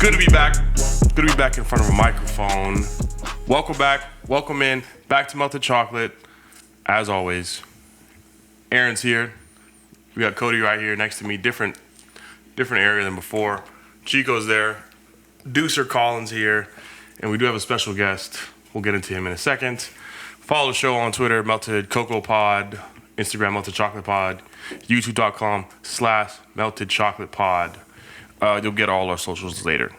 Good to be back. Good to be back in front of a microphone. Welcome back. Welcome in. Back to Melted Chocolate. As always, Aaron's here. We got Cody right here next to me. Different area than before. Chico's there. Deucer Collins here. And we do have a special guest. We'll get into him in a second. Follow the show on Twitter, Melted Cocoa Pod. Instagram, Melted Chocolate Pod. YouTube.com/Melted Chocolate Pod. You'll get all our socials later.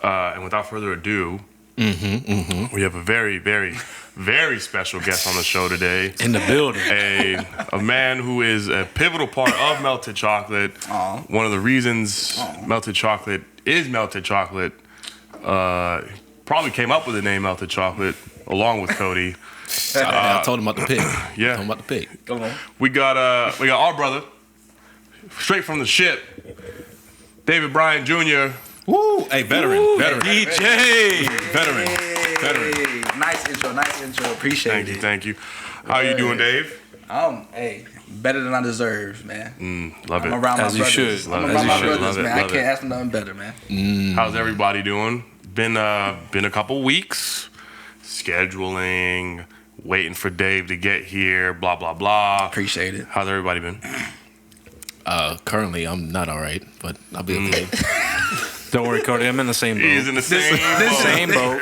And without further ado, we have a very, very, very special guest on the show today. In the building. A man who is a pivotal part of Melted Chocolate. Aww. One of the reasons Melted Chocolate is Melted Chocolate. Probably came up with the name Melted Chocolate along with Cody. I told him about the pick. Yeah. Told him about the pick. Go on. We got our brother, straight from the ship, David Bryant Jr. Woo! Hey, veteran. DJ. Veteran. Nice intro. Appreciate it. Thank you. How you doing, Dave? Hey, better than I deserve, man. Love it. I'm around As my you brothers. should. I'm As around you my should. brothers, Love it, man. I love can't it. ask for nothing better, man. How's everybody doing? Been a couple weeks. Scheduling, waiting for Dave to get here, blah, blah, blah. Appreciate it. How's everybody been? Currently, I'm not all right, but I'll be okay. Don't worry, Cody. I'm in the same boat. He's in the same boat.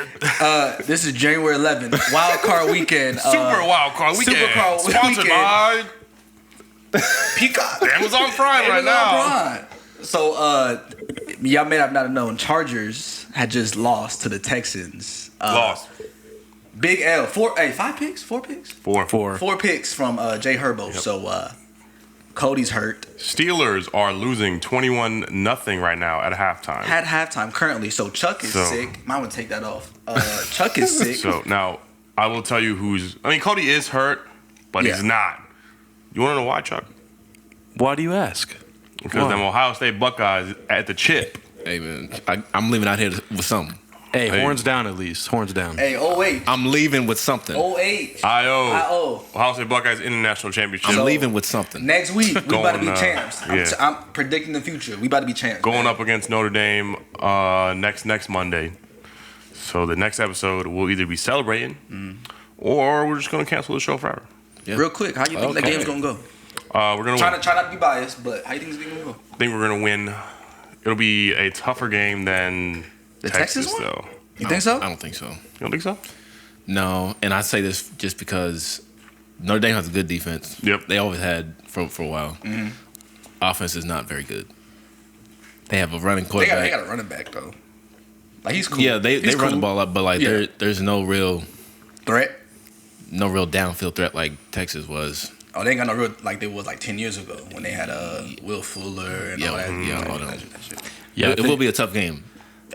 This is January 11th, Wild Card Weekend. Super Wild Card Weekend. Super Wild Sponsored Weekend. by Peacock. Amazon Prime right now. So, y'all may have not known, Chargers had just lost to the Texans. Lost. Big L. 5 picks? 4 picks? Four. 4 picks from Jay Herbo. Yep. So, Cody's hurt. Steelers are losing 21-0 right now at halftime. Had halftime currently. So, Chuck is sick. Might want to take that off. Chuck is sick. So, now, I will tell you Cody is hurt, but he's not. You want to know why, Chuck? Why do you ask? Because them Ohio State Buckeyes at the chip. Hey, man. I'm leaving out here with something. Hey, horns down at least. Horns down. Hey, 08. I'm leaving with something. 08. I.O. Ohio State Buckeyes International Championship. I'm leaving with something. Next week, we about to be Going, champs. yeah. I'm predicting the future. We about to be champs. Going up against Notre Dame next Monday. So the next episode, we'll either be celebrating or we're just going to cancel the show forever. Yeah. Real quick, how you think that game's going to go? We're going to win. Try not to be biased, but how you think it's going to go? I think we're going to win. It'll be a tougher game than The Texas, Texas one? though. You think so? I don't think so. You don't think so? No, and I say this just because Notre Dame has a good defense. Yep. They always had for a while. Offense is not very good. They have a running quarterback. They got a running back, though. Like, he's cool. Yeah, they He's run the cool. ball up, but like there's no real Threat? downfield threat like Texas was. Oh, they ain't got no real, like they was like 10 years ago when they had Will Fuller and all that. all that that. shit. Yeah, it will be a tough game.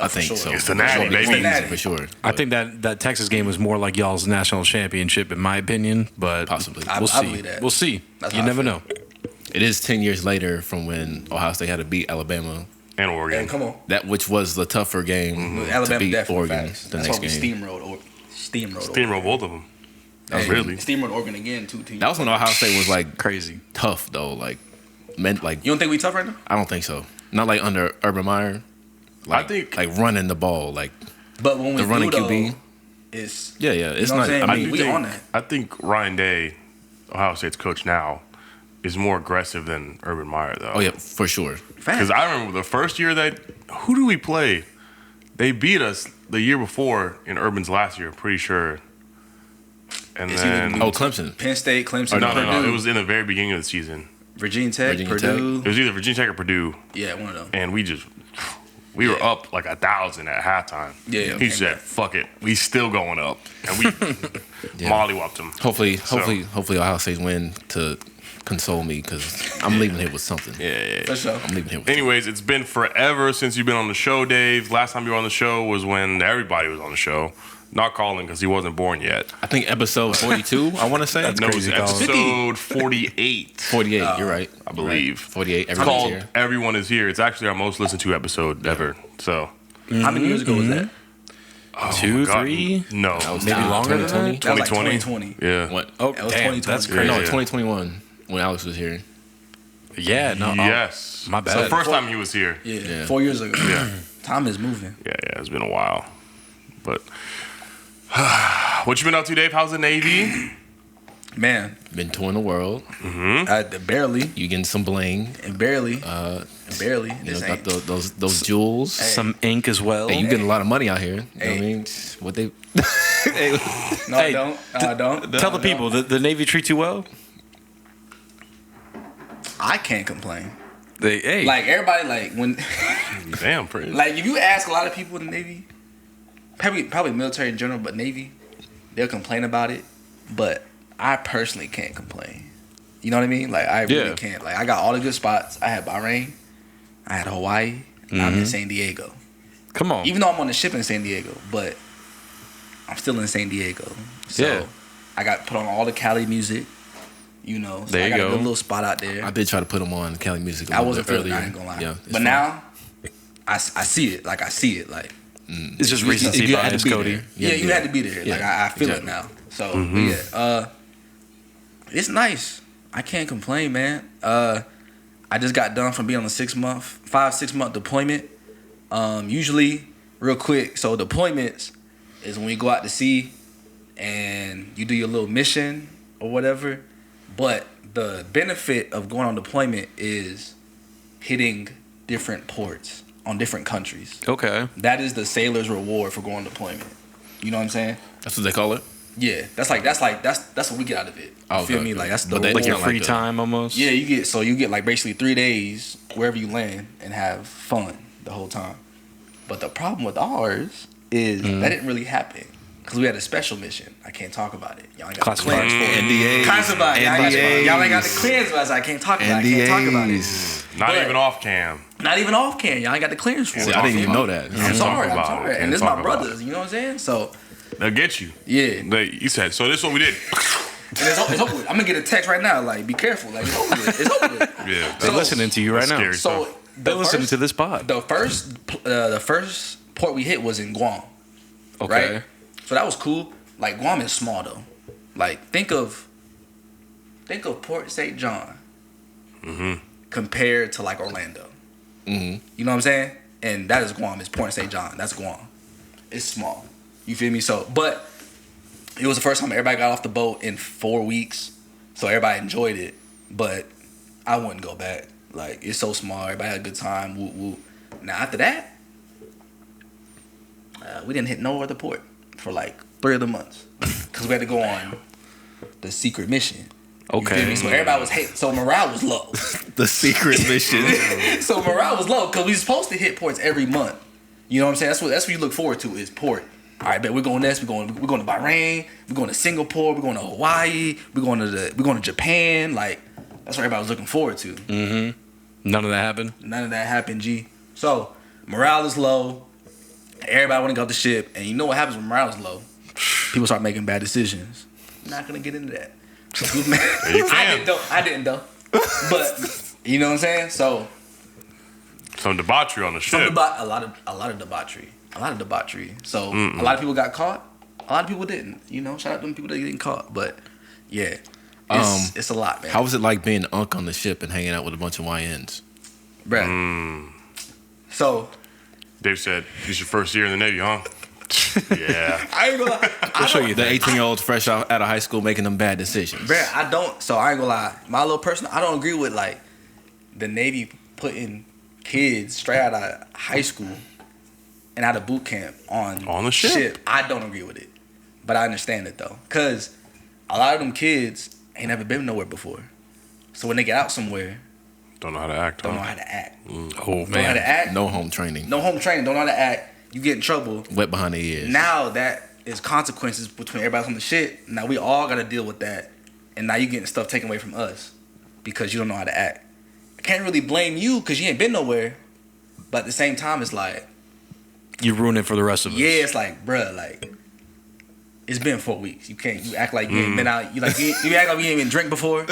I for think sure. so. It's the natty, For sure. baby. Natty. For sure. I think that Texas game was more like y'all's national championship, in my opinion. But Possibly. we'll see. I believe that. We'll see. That's You how I never feel. know. It is 10 years later from when Ohio State had to beat Alabama, And Oregon. And come on. that which was the tougher game to Alabama beat definitely Oregon facts. the That's next why we game. Steamroll both of them. Hey, really. Steamrolled Oregon again, too. That was when Ohio State was like Crazy. tough though, like meant like You don't think we tough right now? I don't think so. Not like under Urban Meyer. Like, I think- like running the ball, like But when we the running do, though, QB. it's Yeah, it's know what not. I'm saying? I mean, We on that. I think Ryan Day, Ohio State's coach now, is more aggressive than Urban Meyer, though. oh yeah, for sure. Because I remember the first year who do we play? They beat us the year before in Urban's last year, I'm pretty sure. And It's then either Oh, Clemson. Penn State, Clemson, no, Purdue, it was in the very beginning of the season. Virginia Tech, Virginia Purdue. It was either Virginia Tech or Purdue, Yeah, one of them. and we were up like 1,000 at halftime. Yeah. He said, "Fuck it, we still going up," and we mollywopped them. Hopefully Ohio State win to console me because I'm leaving here with something. Yeah. For sure. I'm leaving here with Anyways, it's been forever since you've been on the show, Dave. Last time you were on the show was when everybody was on the show. Not Colin because he wasn't born yet. I think episode 42. I want to say. No, it's crazy, Colin. episode 48. 48. You're right. I believe. 48. It's Everyone's called here. Everyone is Here. It's actually our most listened to episode ever. So, How many years ago was that? Two, God, 3? no, Maybe longer than 2020. that. That was like 2020. 2020. Yeah. What? Oh, That was damn, 2020. that's No, crazy. Yeah. 2021 when Alex was here. Yeah, no. Yes. my bad. So the first time he was here. Yeah, 4 years ago. Yeah. Time is moving. Yeah, it's been a while. But what you been up to, Dave? How's the Navy? Man, Been touring the world. barely You getting some bling. and barely Uh, and barely. you know, This got ain't. those jewels. Some ink as well. Hey, you getting a lot of money out here. You know what I Hey. mean? What they? No, I Hey, don't. No, I don't. Tell the people, the Navy treats you well? I can't complain. Hey. Like everybody, like when, Damn, pretty. like if you ask a lot of people in the Navy, probably military in general, but Navy, they'll complain about it. But I personally can't complain. You know what I mean? Like I really Yeah. can't. Like I got all the good spots. I had Bahrain, I had Hawaii, and I'm in San Diego. Come on. Even though I'm on the ship in San Diego, but I'm still in San Diego. So Yeah. I got put on all the Cali music. You know, so There I you got go. a good little spot out there. I did try to put them on Cali Music. A I little wasn't bit feeling it, earlier. I ain't gonna lie. Yeah, it's but fun. now, I see it. Like I see it. Like It's just You recency had to bias, be Cody. there. yeah, you had to be there. Yeah, Like I feel exactly. it now. So but yeah, it's nice. I can't complain, man. I just got done from being on a 6 month deployment. Usually, real quick. So deployments is when you go out to sea and you do your little mission or whatever. But the benefit of going on deployment is hitting different ports on different countries. Okay. That is the sailor's reward for going on deployment. You know what I'm saying? That's what they call it. Yeah, that's what we get out of it. You Oh, feel okay. me? Like that's the But they Like your can't free like that. time almost? yeah. You get like basically 3 days wherever you land and have fun the whole time. But the problem with ours is that didn't really happen because we had a special mission. I can't talk about it. Y'all ain't got the Classified. clearance for it. NDAs. Classified. Y'all ain't got the clearance for us. I can't talk about it. I can't talk about it. Not But- even off cam. Not even off cam. Y'all ain't got the clearance for See, it. I didn't even know that. I'm sorry. I'm about it. sorry. Can't And this is my talk about brothers. You know what I'm saying? So They'll get you. yeah. You said, so this is what we did. And it's over with. I'm gonna get a text right now. Like, be careful. Like, it's over with. It's over with. Yeah. They're So- listening to you right That's now. scary. So They're listening to this pod. The first port we hit was in Guam. Okay. Right? So that was cool. Like Guam is small though. Like think of Port St. John compared to like Orlando. Mhm. You know what I'm saying? And that is Guam. It's Port St. John. That's Guam. It's small. You feel me? So, but it was the first time everybody got off the boat in 4 weeks. So everybody enjoyed it. But I wouldn't go back. Like it's so small. Everybody had a good time. Woo woo. Now after that, we didn't hit no other port for like 3 of the months because we had to go on the secret mission. You feel me? Okay. So everybody was so morale was low. The secret mission. So morale was low because we supposed to hit ports every month. You know what I'm saying? That's what you look forward to is port. All right, bet we're going this. We're going to Bahrain. We're going to Singapore. We're going to Hawaii. We're going to Japan. Like that's what everybody was looking forward to. None of that happened? None of that happened, G. So morale is low. Everybody want to go off the ship, and you know what happens when morale is low? People start making bad decisions. Not gonna get into that. You can. I didn't though. But you know what I'm saying? So Some debauchery on the ship. a lot of debauchery. So a lot of people got caught. A lot of people didn't. You know, shout out to them people that getting caught. But yeah, it's a lot, man. How was it like being Unc on the ship and hanging out with a bunch of YNs? Bruh. So Dave said, "This your first year in the Navy, huh?" Yeah. I ain't gonna lie. I'll show you the 18-year-olds fresh out of high school making them bad decisions. Bruh, I ain't gonna lie. My little personal, I don't agree with like the Navy putting kids straight out of high school and out of boot camp on the ship. I don't agree with it. But I understand it though. Cause a lot of them kids ain't never been nowhere before. So when they get out somewhere, Don't know how to act. don't know Huh? how to act. Oh, Don't know how man. to act. No home training. No home training, don't know how to act. You get in trouble. Wet behind the ears. Now that is consequences between everybody on the shit. Now we all gotta deal with that. And now you getting stuff taken away from us because you don't know how to act. I can't really blame you because you ain't been nowhere. But at the same time, it's like, You ruin it for the rest of us. yeah, it's like, bruh, like, it's been 4 weeks. You act like you ain't been out. You act like you ain't been drink before.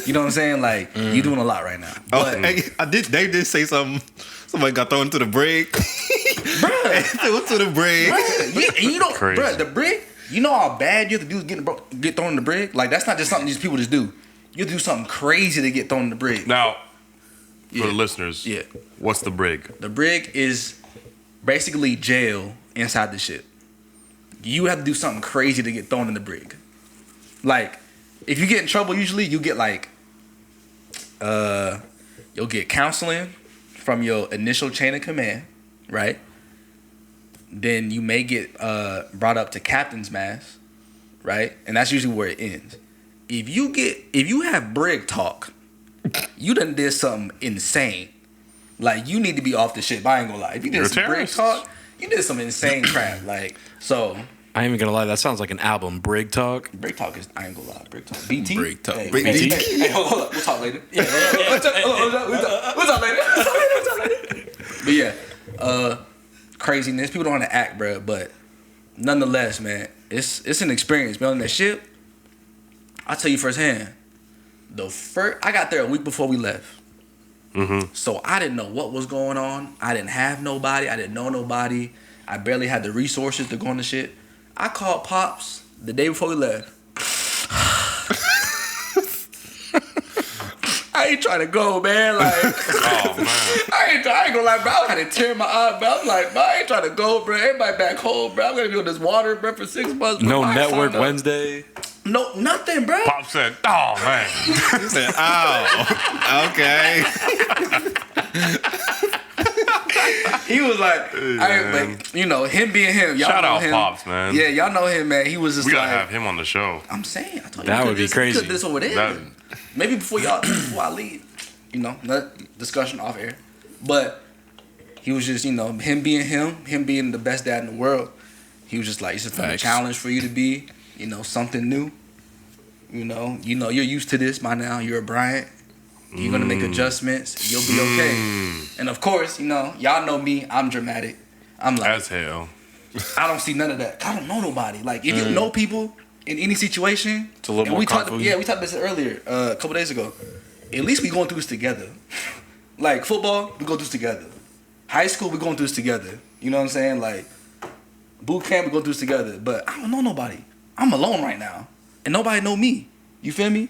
You know what I'm saying? Like you doing a lot right now. But Hey, they did say something. Somebody got thrown into the brig. bruh, Threw into the brig. you know, Crazy. bruh, the brig. You know how bad you have to do is get thrown in the brig. Like that's not just something these people just do. You have to do something crazy to get thrown in the brig. Now, for Yeah. the listeners, Yeah. what's the brig? The brig is basically jail inside the ship. You have to do something crazy to get thrown in the brig. Like, if you get in trouble, usually you get like, you'll get counseling from your initial chain of command, right? Then you may get brought up to captain's mast, right? And that's usually where it ends. If you have brig talk, you done did something insane. Like you need to be off the ship. I ain't gonna lie. If you You're did a some brig terrorist. talk, you did some insane crap. Like so, I ain't even gonna lie. That sounds like an album. Brig Talk. brig talk is I ain't gonna lie. Brig talk. BT. Brig talk. Hey, BT. Hey, hold up. We'll talk later. Yeah. We'll talk later. But yeah, craziness. People don't want to act, bro. But nonetheless, man, it's an experience. Being on that ship, I'll tell you firsthand. I got there a week before we left. Mm-hmm. So I didn't know what was going on. I didn't have nobody. I didn't know nobody. I barely had the resources to go on the shit. I called Pops the day before we left. I ain't trying to go, man. Like, Oh man. I ain't gonna lie, bro. I had to tear my eye, bro. I'm like, bro, I ain't trying to go, bro. Everybody back home, bro. I'm gonna be on this water, bro, for 6 months. Bro. No I Network signed up. Wednesday. No, nothing, bro. Pop said, "Oh man." He said, "Oh, okay." He was like, but, you know, him being him. Y'all Shout know out him. Pops, man. Yeah, y'all know him, man. He was just We gotta like, have him on the show. I'm saying, I told you, That we would be could crazy. do this over there. That- Maybe before I leave, you know, not discussion off air. But he was just, you know, him being the best dad in the world. He was just like, it's just a Facts. challenge for you to be, you know, something new. You know, you're used to this by now. You're a Bryant. You're gonna make adjustments. You'll be okay. And of course, you know, y'all know me. I'm dramatic. I'm like, As hell. I don't see none of that. I don't know nobody. Like, if you know people in any situation, It's a little and more we talked. confident. Yeah, we talked about this earlier, a couple days ago. At least we going through this together. Like football, we go through this together. High school, we going through this together. You know what I'm saying? Like boot camp, we go through this together. But I don't know nobody. I'm alone right now, and nobody know me. You feel me?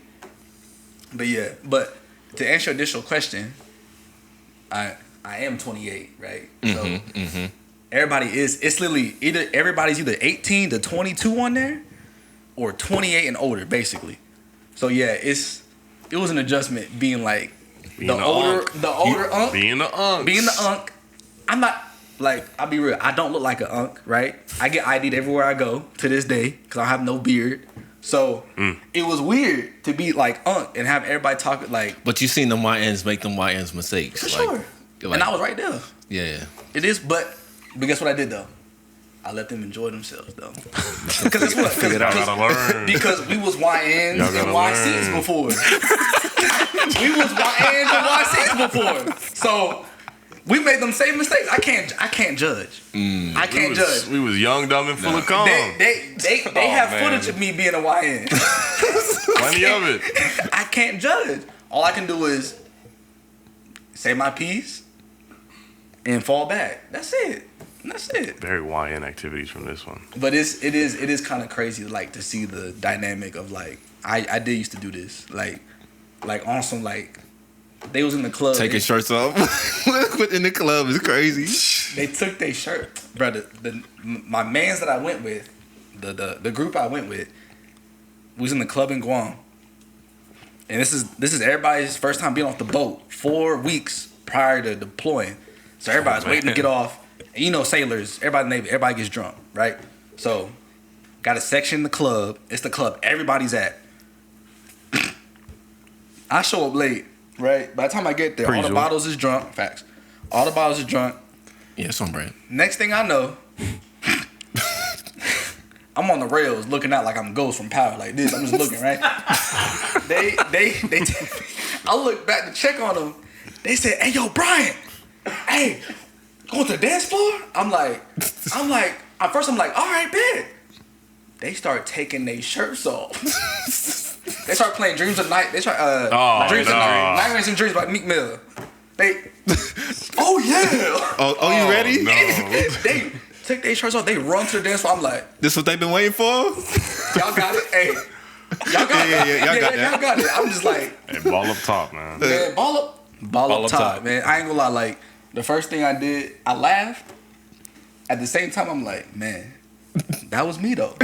But yeah, but to answer your initial question, I am 28, right? So everybody it's literally everybody's either 18 to 22 on there, or 28 and older, basically. So yeah, it was an adjustment being like Being the the older unk. unk, Being the unk. being the unk. I'm not like, I'll be real. I don't look like an unk, right? I get ID'd everywhere I go to this day because I have no beard. So it was weird to be like unk and have everybody talk like, But you seen them YNs make them YNs mistakes. for sure. And I was right there. Yeah. It is, but guess what I did though? I let them enjoy themselves though. Because it's what? Y'all gotta learn. Because we was YNs Y'all and gotta YCs learn. before. We was YNs and YCs before. So we made them same mistakes. I can't judge. I can't judge. We was young, dumb, and full of calm. They Oh, have man. footage of me being a YN. Plenty of it. I can't judge. All I can do is say my piece and fall back. That's it. Very YN activities from this one. But it is kind of crazy, like, to see the dynamic of like I did used to do this like on some like they was in the club. Taking shirts off in the club is crazy. They took their shirt, brother. My mans that I went with, the group I went with, was in the club in Guam, and this is everybody's first time being off the boat 4 weeks prior to deploying. So everybody's waiting to get off. And you know, sailors, everybody in the Navy, everybody gets drunk, right? So got a section in the club. It's the club everybody's at. I show up late, right? By the time I get there, all the Usual. bottles is drunk. Facts. All the bottles is drunk. Yeah, it's on brand. Next thing I know, I'm on the rails looking out like I'm Ghost from Power, like this. I'm just looking, right? They I look back to check on them. They said, "Hey, yo, Brian, hey, going to the dance floor?" I'm like, at first I'm like, all right, bet. they start taking their shirts off. They start playing Dreams of Night. They start Dreams of Night. Nightmares and Dreams by Meek Mill. They oh yeah. Oh, you ready? No. They take their shirts off. They run to the dance floor. I'm like, This what they've been waiting for? y'all got it. Hey, y'all got it. Yeah, y'all got that. Y'all got it. I'm just like, Hey, ball up top, man. man, ball up top, man. I ain't gonna lie. Like the first thing I did, I laughed. At the same time, I'm like, man, that was me though.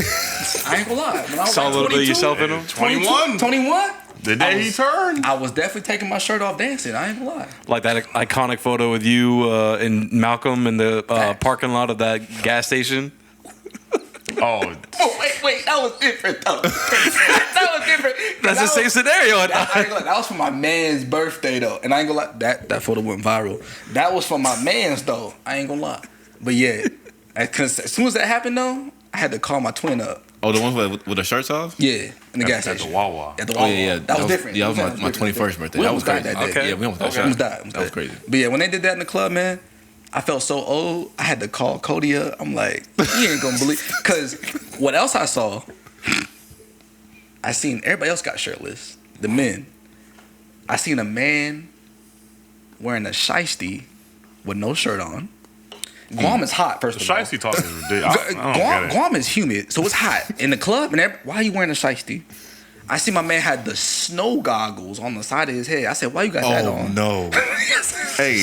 I ain't gonna lie. When I was Saw like a little bit of 22, yourself in them. 21. 21. The day he turned. I was definitely taking my shirt off dancing. I ain't gonna lie. Like that iconic photo with you and Malcolm in the Facts. parking lot of that gas station. Oh, Oh, wait, that was different though. That was different. That's the same scenario. I ain't gonna lie, that was for my man's birthday though, and I ain't gonna lie, that photo went viral. That was for my man's though. I ain't gonna lie, but yeah, because as soon as that happened though, I had to call my twin up. Oh, the ones with the shirts off? Yeah, in the gas at station. the Wawa. At the Oh Wawa. yeah. That was different. Yeah, that was my different. 21st birthday. We That was almost died crazy. that day. Okay. Yeah, we almost We almost died. That was crazy. But yeah, when they did that in the club, man, I felt so old. I had to call Cody up. I'm like, he ain't gonna believe. Because what else I saw, I seen everybody else got shirtless. The men. I seen a man wearing a shiesty with no shirt on. Guam is hot, first The of all. shiesty talk is ridiculous. I don't get it. Guam is humid, so it's hot. In the club, and why are you wearing a shiesty? I see my man had the snow goggles on the side of his head. I said, why you got that Oh on? no. Hey,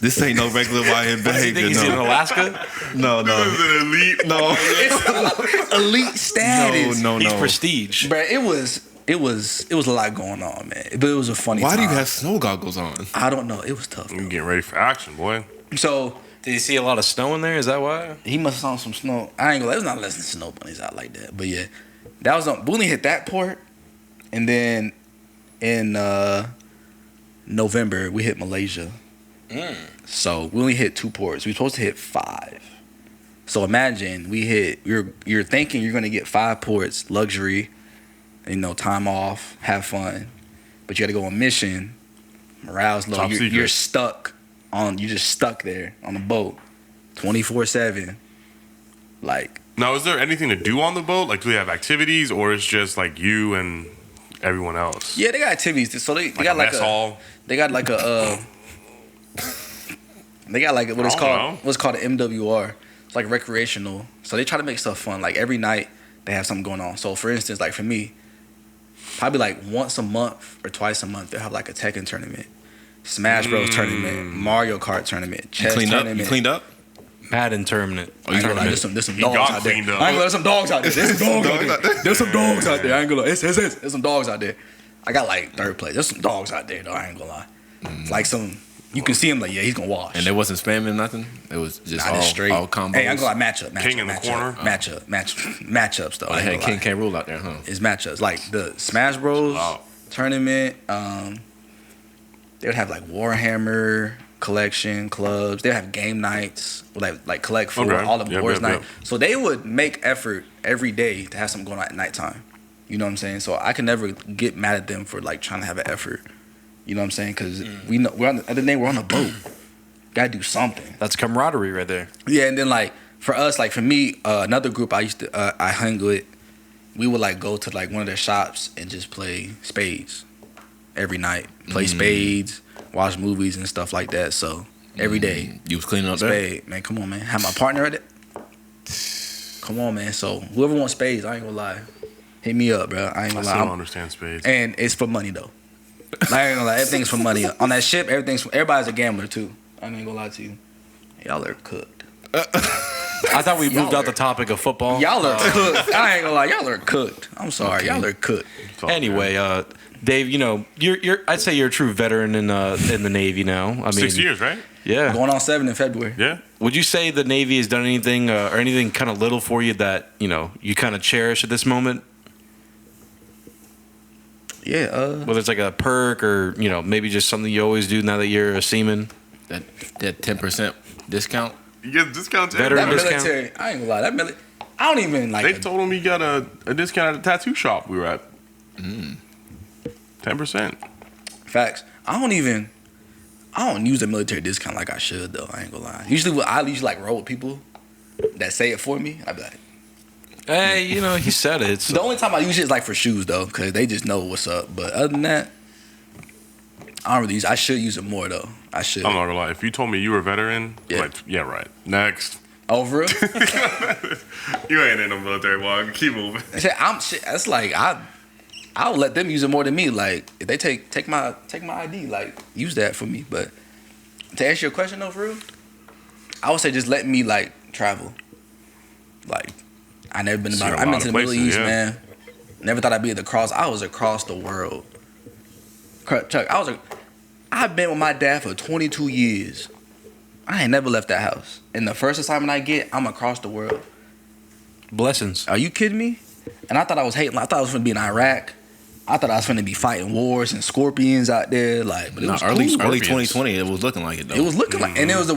this ain't no regular YN You behavior. think he's in No, Alaska? no, no. The elite. No. It's elite status. No. He's prestige. Bruh, it was a lot going on, man. But it was a funny Why time. do you have snow goggles on? I don't know. It was tough. I'm getting ready for action, boy. So Did you see a lot of snow in there? Is that why? he must have saw some snow. I ain't gonna lie, there's not less than snow bunnies out like that. But yeah, that was on. We only hit that port, and then in November we hit Malaysia. So we only hit 2 ports. We were supposed to hit 5. So imagine you're thinking you're gonna get 5 ports, luxury, time off, have fun, but you got to go on mission. Morale's low. Top secret. You're stuck on. You're just stuck there on the boat, 24/7. Like Now, is there anything to do on the boat? Like, do they have activities, or it's just like you and everyone else? yeah, they got activities. So they Like got a like mess a. hall? They got like a. They got like what it's I don't called. know. What's called an MWR. It's like recreational. So they try to make stuff fun. Like every night they have something going on. So for instance, like for me, probably like once a month or twice a month they'll have like a Tekken tournament, Smash Bros tournament, Mario Kart tournament, You chess cleaned up? tournament. You cleaned up? Madden tournament. Oh, I you ain't gonna lie, tournament? there's some He dogs got out there. I cleaned ain't up. gonna lie, there's some dogs out there. There's some dogs out there. There's some dogs out there. I ain't gonna lie. There's some dogs out there. I got like 3rd place. There's some dogs out there though. I ain't gonna lie. It's like some. You can see him like, yeah, he's gonna wash. And there wasn't spamming nothing? It was just Not all, straight. all combos? Hey, I'm gonna lie, matchup. King in the corner? Matchups though. Oh, I they ain't had gonna King lie. K. Rool out there, huh? It's matchups. Like the Smash Bros Wow. tournament. They would have like Warhammer collection clubs. They would have game nights. Like collect for Okay. all the Yep, boys yep, night. yep. So they would make effort every day to have something going on at nighttime. You know what I'm saying? So I can never get mad at them for like trying to have an effort. You know what I'm saying? Because we know we're on the other day we're on a boat. Gotta do something. That's camaraderie right there. Yeah, and then like for us, like for me, another group I used to I hung with, we would like go to like one of their shops and just play spades every night. Play spades, watch movies and stuff like that. So every day, You was cleaning up there? spade, man. Come on, man. Have my partner at it. Come on, man. So whoever wants spades, I ain't gonna lie. Hit me up, bro. I ain't I gonna still lie. don't understand spades. And it's for money though. Like, I ain't gonna lie, everything's for money. On that ship, everybody's a gambler too. I ain't gonna lie to you. Y'all are cooked. I thought we moved out the topic of football. Y'all are cooked. I ain't gonna lie, y'all are cooked. I'm sorry, y'all are cooked. It's all Anyway, Dave, you're I'd say you're a true veteran in the Navy now. I mean, good. 6 years, right? Yeah. Going on 7 in February. Yeah. Would you say the Navy has done anything or anything kind of little for you that you kind of cherish at this moment? Yeah. Whether it's like a perk or maybe just something you always do now that you're a seaman. That 10% discount? You get discounts. Veteran That everywhere. discount? military. I ain't gonna lie. That military. I don't even like. They told him he got a discount at the tattoo shop we were at. 10%. Facts. I don't use the military discount like I should though. I ain't gonna lie. Usually, I usually like roll with people that say it for me. I be like, Hey, you know, he said it. So. The only time I use it is like for shoes though, because they just know what's up. But other than that, I don't really use. I should use it more though. I should. I'm not gonna lie. If you told me you were a veteran, Yeah. like, yeah, right. Next. Over it. You ain't in no military walk. Keep moving. That's like I'll let them use it more than me. Like if they take my ID, like use that for me. But to answer your question though, for real, I would say just let me like travel. Like I never been See a I've been lot to the of Middle places, East, yeah. man. Never thought I'd be at the cross. I was across the world. Chuck, I've been with my dad for 22 years. I ain't never left that house. And the first assignment I get, I'm across the world. Blessings. Are you kidding me? And I thought I was hating. I thought I was going to be in Iraq. I thought I was going to be fighting wars and scorpions out there. Like, but it was early cool. 2020, it was looking like it though. It was looking like, and it was a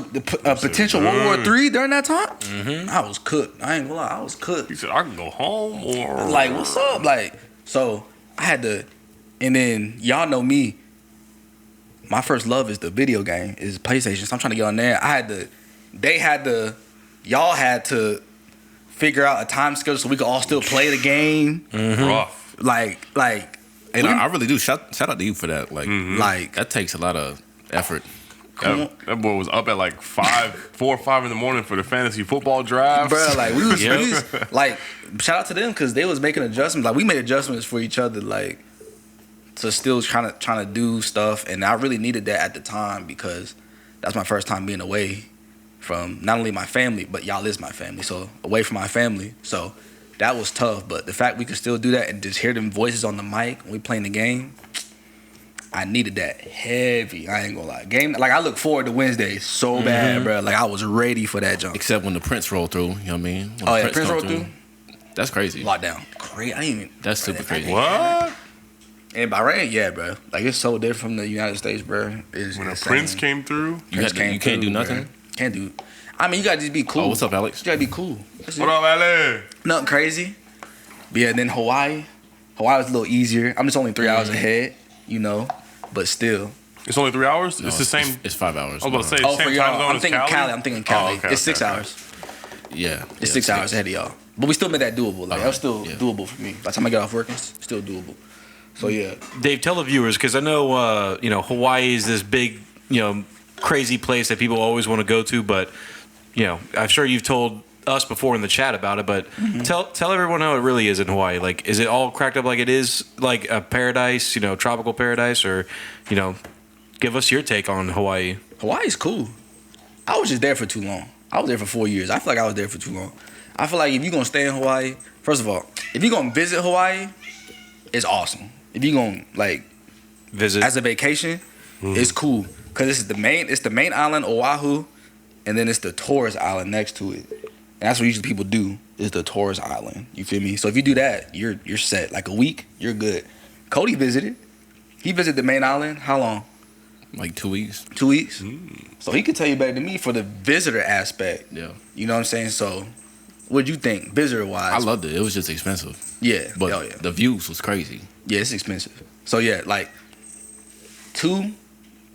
potential World War III during that time. Mm-hmm. I was cooked. I ain't gonna lie, I was cooked. He said, I can go home or. Like, what's up? Like, so I had to, and then y'all know me. My first love is the video game, is PlayStation. So I'm trying to get on there. Y'all had to figure out a time schedule so we could all still play the game. Rough. Like, Hey, no, I really do. Shout out to you for that. Like, that takes a lot of effort. That boy was up at like 4 or 5 in the morning for the fantasy football draft. bro, like we was like, shout out to them because they was making adjustments. Like we made adjustments for each other, like to still trying to do stuff. And I really needed that at the time because that's my first time being away from not only my family, but y'all is my family. So away from my family. So that was tough. But the fact we could still do that and just hear them voices on the mic when we playing the game, I needed that heavy. I ain't gonna lie. Game, like I look forward to Wednesdays so bad, bro. Like I was ready for that jump. Except when the Prince rolled through, you know what I mean? When Oh the yeah, Prince come rolled through. That's crazy. Lockdown. Crazy. I didn't even. That's super crazy. What? And Bahrain, yeah, bro. Like it's so different from the United States, bro. It's When a insane. prince came through? You can't do nothing? Bro. Can't do. I mean, you gotta just be cool. Oh, what's up, Alex? You gotta be cool. That's What it. up, LA? Nothing crazy. But yeah, then Hawaii. Hawaii was a little easier. I'm just only 3 hours ahead, you know, but still. It's only 3 hours? No, it's the same. It's 5 hours. I was about to say, Oh, same for time y'all, zone I'm as thinking Cali? Cali. I'm thinking Cali. Oh, okay, It's 6 okay. hours. Yeah. It's 6 hours ahead of y'all. But we still made that doable. Like that was still yeah. doable for me. By the time I get off work, it's still doable. So yeah. Dave, tell the viewers, because I know, Hawaii is this big, crazy place that people always want to go to, but, I'm sure you've told us before in the chat about it, but tell everyone how it really is in Hawaii. Like, is it all cracked up like it is, like a paradise, tropical paradise, or, give us your take on Hawaii. Hawaii's cool. I was just there for too long. I was there for 4 years. I feel like I was there for too long. I feel like if you're going to stay in Hawaii, first of all, if you're going to visit Hawaii, it's awesome. If you're going to, Visit. as a vacation, it's cool. Because it's the main island, Oahu, and then it's the tourist island next to it. And that's what usually people do, is the tourist island. You feel me? So if you do that, you're set. Like a week, you're good. Cody visited. He visited the main island. How long? Like 2 weeks. 2 weeks. So he could tell you better than me for the visitor aspect. Yeah. You know what I'm saying? So what'd you think, visitor wise? I loved it. It was just expensive. Yeah. But Hell yeah. the views was crazy. Yeah, it's expensive. So yeah, like 2-3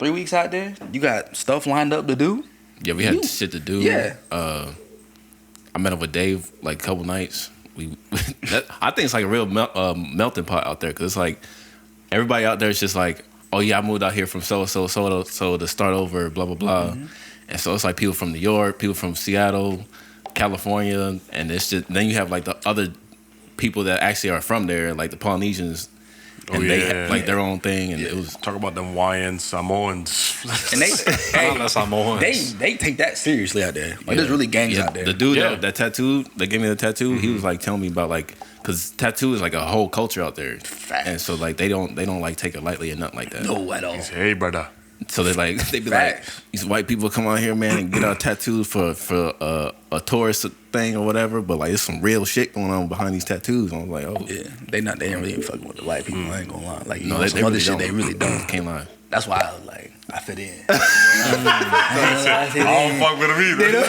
weeks out there, you got stuff lined up to do. Yeah, we had shit to do. Yeah. I met up with Dave like a couple nights. I think it's like a real melting pot out there, because it's like everybody out there is just like, oh yeah, I moved out here from so to start over, blah blah blah. And so it's like people from New York, people from Seattle, California, and it's just then you have like the other people that actually are from there, like the Polynesians, and they have like their own thing, and it was Talk about them Hawaiians, Samoans. And They they take that seriously out there. Like there's really gangs out there. The dude Yeah. that tattoo, that gave me the tattoo, he was like telling me about like, because tattoo is like a whole culture out there, Facts. and so like they don't like take it lightly or nothing like that. No at all. Hey, brother. So they be Facts. like, these white people come out here, man, and get our tattoos for a tourist thing or whatever, but like there's some real shit going on behind these tattoos. And I was like, oh Yeah, they ain't really fucking with the white people. I ain't gonna lie. Like you no, know, they some other really shit don't. they really don't. Can't lie. That's why I was like, I fit in. I don't fuck with him either.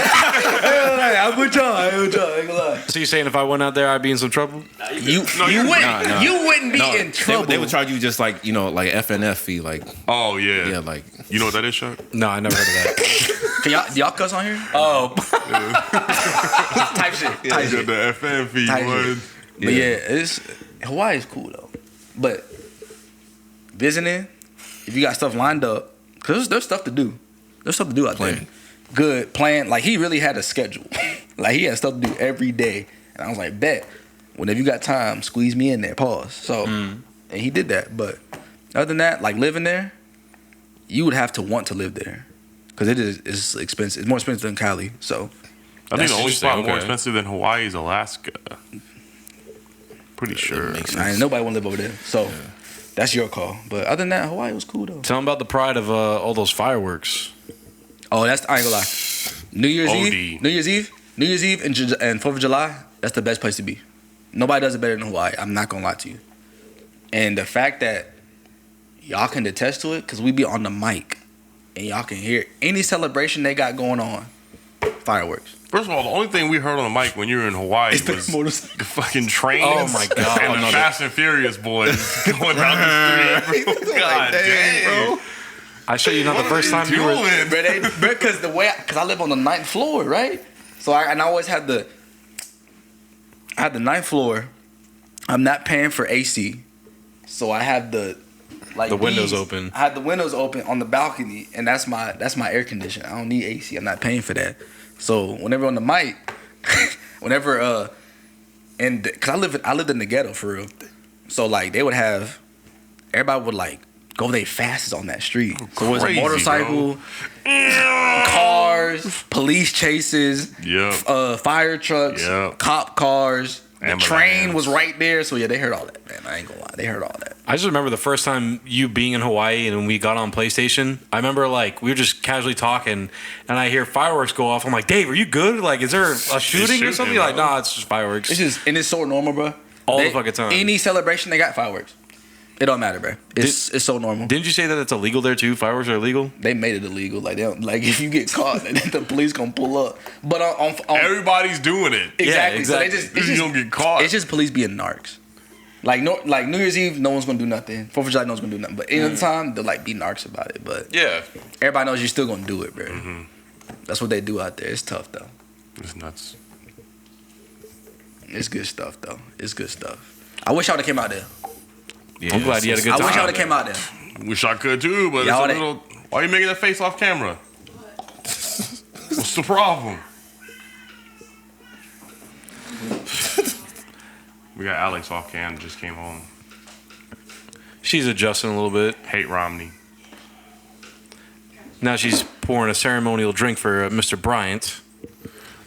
I'm with y'all. I ain't gonna lie. So you saying if I went out there, I'd be in some trouble? You wouldn't be in trouble. They would charge you just like like FNF fee, like Oh yeah. yeah, like You know what that is, Chuck? No, I never heard of that. Can y'all cuss on here? Oh, Type shit. You Type got shit. the FM fee, Tight boy. shit. But yeah, Hawaii is cool though. But visiting, if you got stuff lined up, cause there's stuff to do. There's stuff to do out there. Good plan. Like he really had a schedule. Like he had stuff to do every day, and I was like, bet. Whenever you got time, squeeze me in there. Pause. So, and he did that. But other than that, like living there, you would have to want to live there, cause it's expensive. It's more expensive than Cali. So I think the only spot interesting, more okay. expensive than Hawaii is Alaska. Pretty sure. makes I ain't nobody want to live over there. So that's your call. But other than that, Hawaii was cool though. tell them about the pride of all those fireworks. Oh, I ain't gonna lie. New Year's OD. Eve, New Year's Eve, and 4th of July. That's the best place to be. Nobody does it better than Hawaii. I'm not gonna lie to you. And the fact that y'all can attest to it, cause we be on the mic, and y'all can hear any celebration they got going on. Fireworks. First of all, the only thing we heard on the mic when you were in Hawaii It's the was motorcycle. the fucking trains. Oh, my God. And the Fast and Furious boys going down the street. Bro. God damn, bro. I show you not the first time you were. Because I live on the 9th floor, right? So I always had the 9th floor. I'm not paying for AC, so I have the windows open. I had the windows open on the balcony, and that's my air conditioner. I don't need AC. I'm not paying for that. So whenever on the mic, cause I lived in the ghetto for real. So like they would have everybody would like go their fastest on that street. So it was a Crazy, motorcycle, cars, police chases, Yep. fire trucks, Yep. cop cars. The Ambulance. train was right there. So yeah, they heard all that, man. I ain't gonna lie. They heard all that. I just remember the first time you being in Hawaii and when we got on PlayStation. I remember like we were just casually talking and I hear fireworks go off. I'm like, Dave, are you good? Like, is there a shooting or shooting, something? You're like, bro. nah, it's just fireworks. It's so normal, bro. All the fucking time. Any celebration, they got fireworks. It don't matter, bro. It's so normal. Didn't you say that it's illegal there too? Fireworks are illegal. They made it illegal. Like they don't, like if you get caught, then the police gonna pull up. But on Everybody's doing it. exactly. So exactly. they just You don't get caught. It's just police being narcs. Like New Year's Eve, no one's gonna do nothing. 4th of July, no one's gonna do nothing. But any other time, they'll like be narcs about it. But Yeah. everybody knows you're still gonna do it, bro. Mm-hmm. That's what they do out there. It's tough though. It's nuts. It's good stuff though. It's good stuff. I wish I would have came out there. yeah, I'm glad you had a good I time. wish I would have came out there. Wish I could too, but Y'all it's a they- little. Why are you making that face off camera? What's the problem? We got Alex off cam. Just came home. She's adjusting a little bit. Hate Romney. Now she's pouring a ceremonial drink for Mr. Bryant.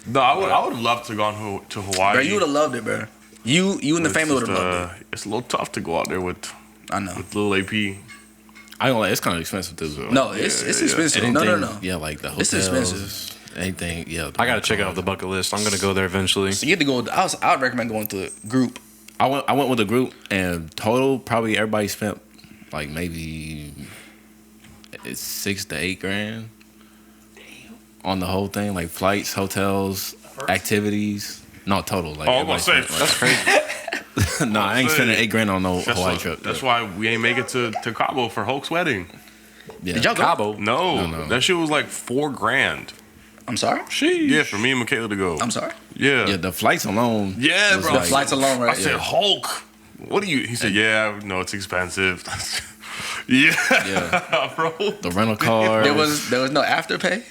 No, I would love to go on to Hawaii. Bro, you would have loved it, bro. You and the It's family would have just, loved it. It's a little tough to go out there with I know. little AP. I ain't gonna lie, it's kind of expensive too. So. No, it's expensive. No. Yeah, like the It's hotels. expensive. Anything. Yeah. I gotta check it off the bucket list. I'm gonna go there eventually. So you have to go. I would recommend going to a group. I went with a group, and total probably everybody spent like maybe it's $6 to $8 on the whole thing, like flights, hotels, activities. No, total. Like Oh, I'm gonna say everybody that's crazy. spent, no, I ain't spending $8 on no Hawaii trip. That's why we ain't make it to Cabo for Hulk's wedding. Yeah. Did y'all go? Cabo. No, that shit was like $4,000. I'm sorry. Yeah, for me and Michaela to go. I'm sorry. Yeah, Yeah, the flights alone. Yeah, was bro. The like- flights alone, right? I said, Yeah. Hulk, what do you? He said, yeah, no, it's expensive. yeah, bro. The rental car. There was no afterpay.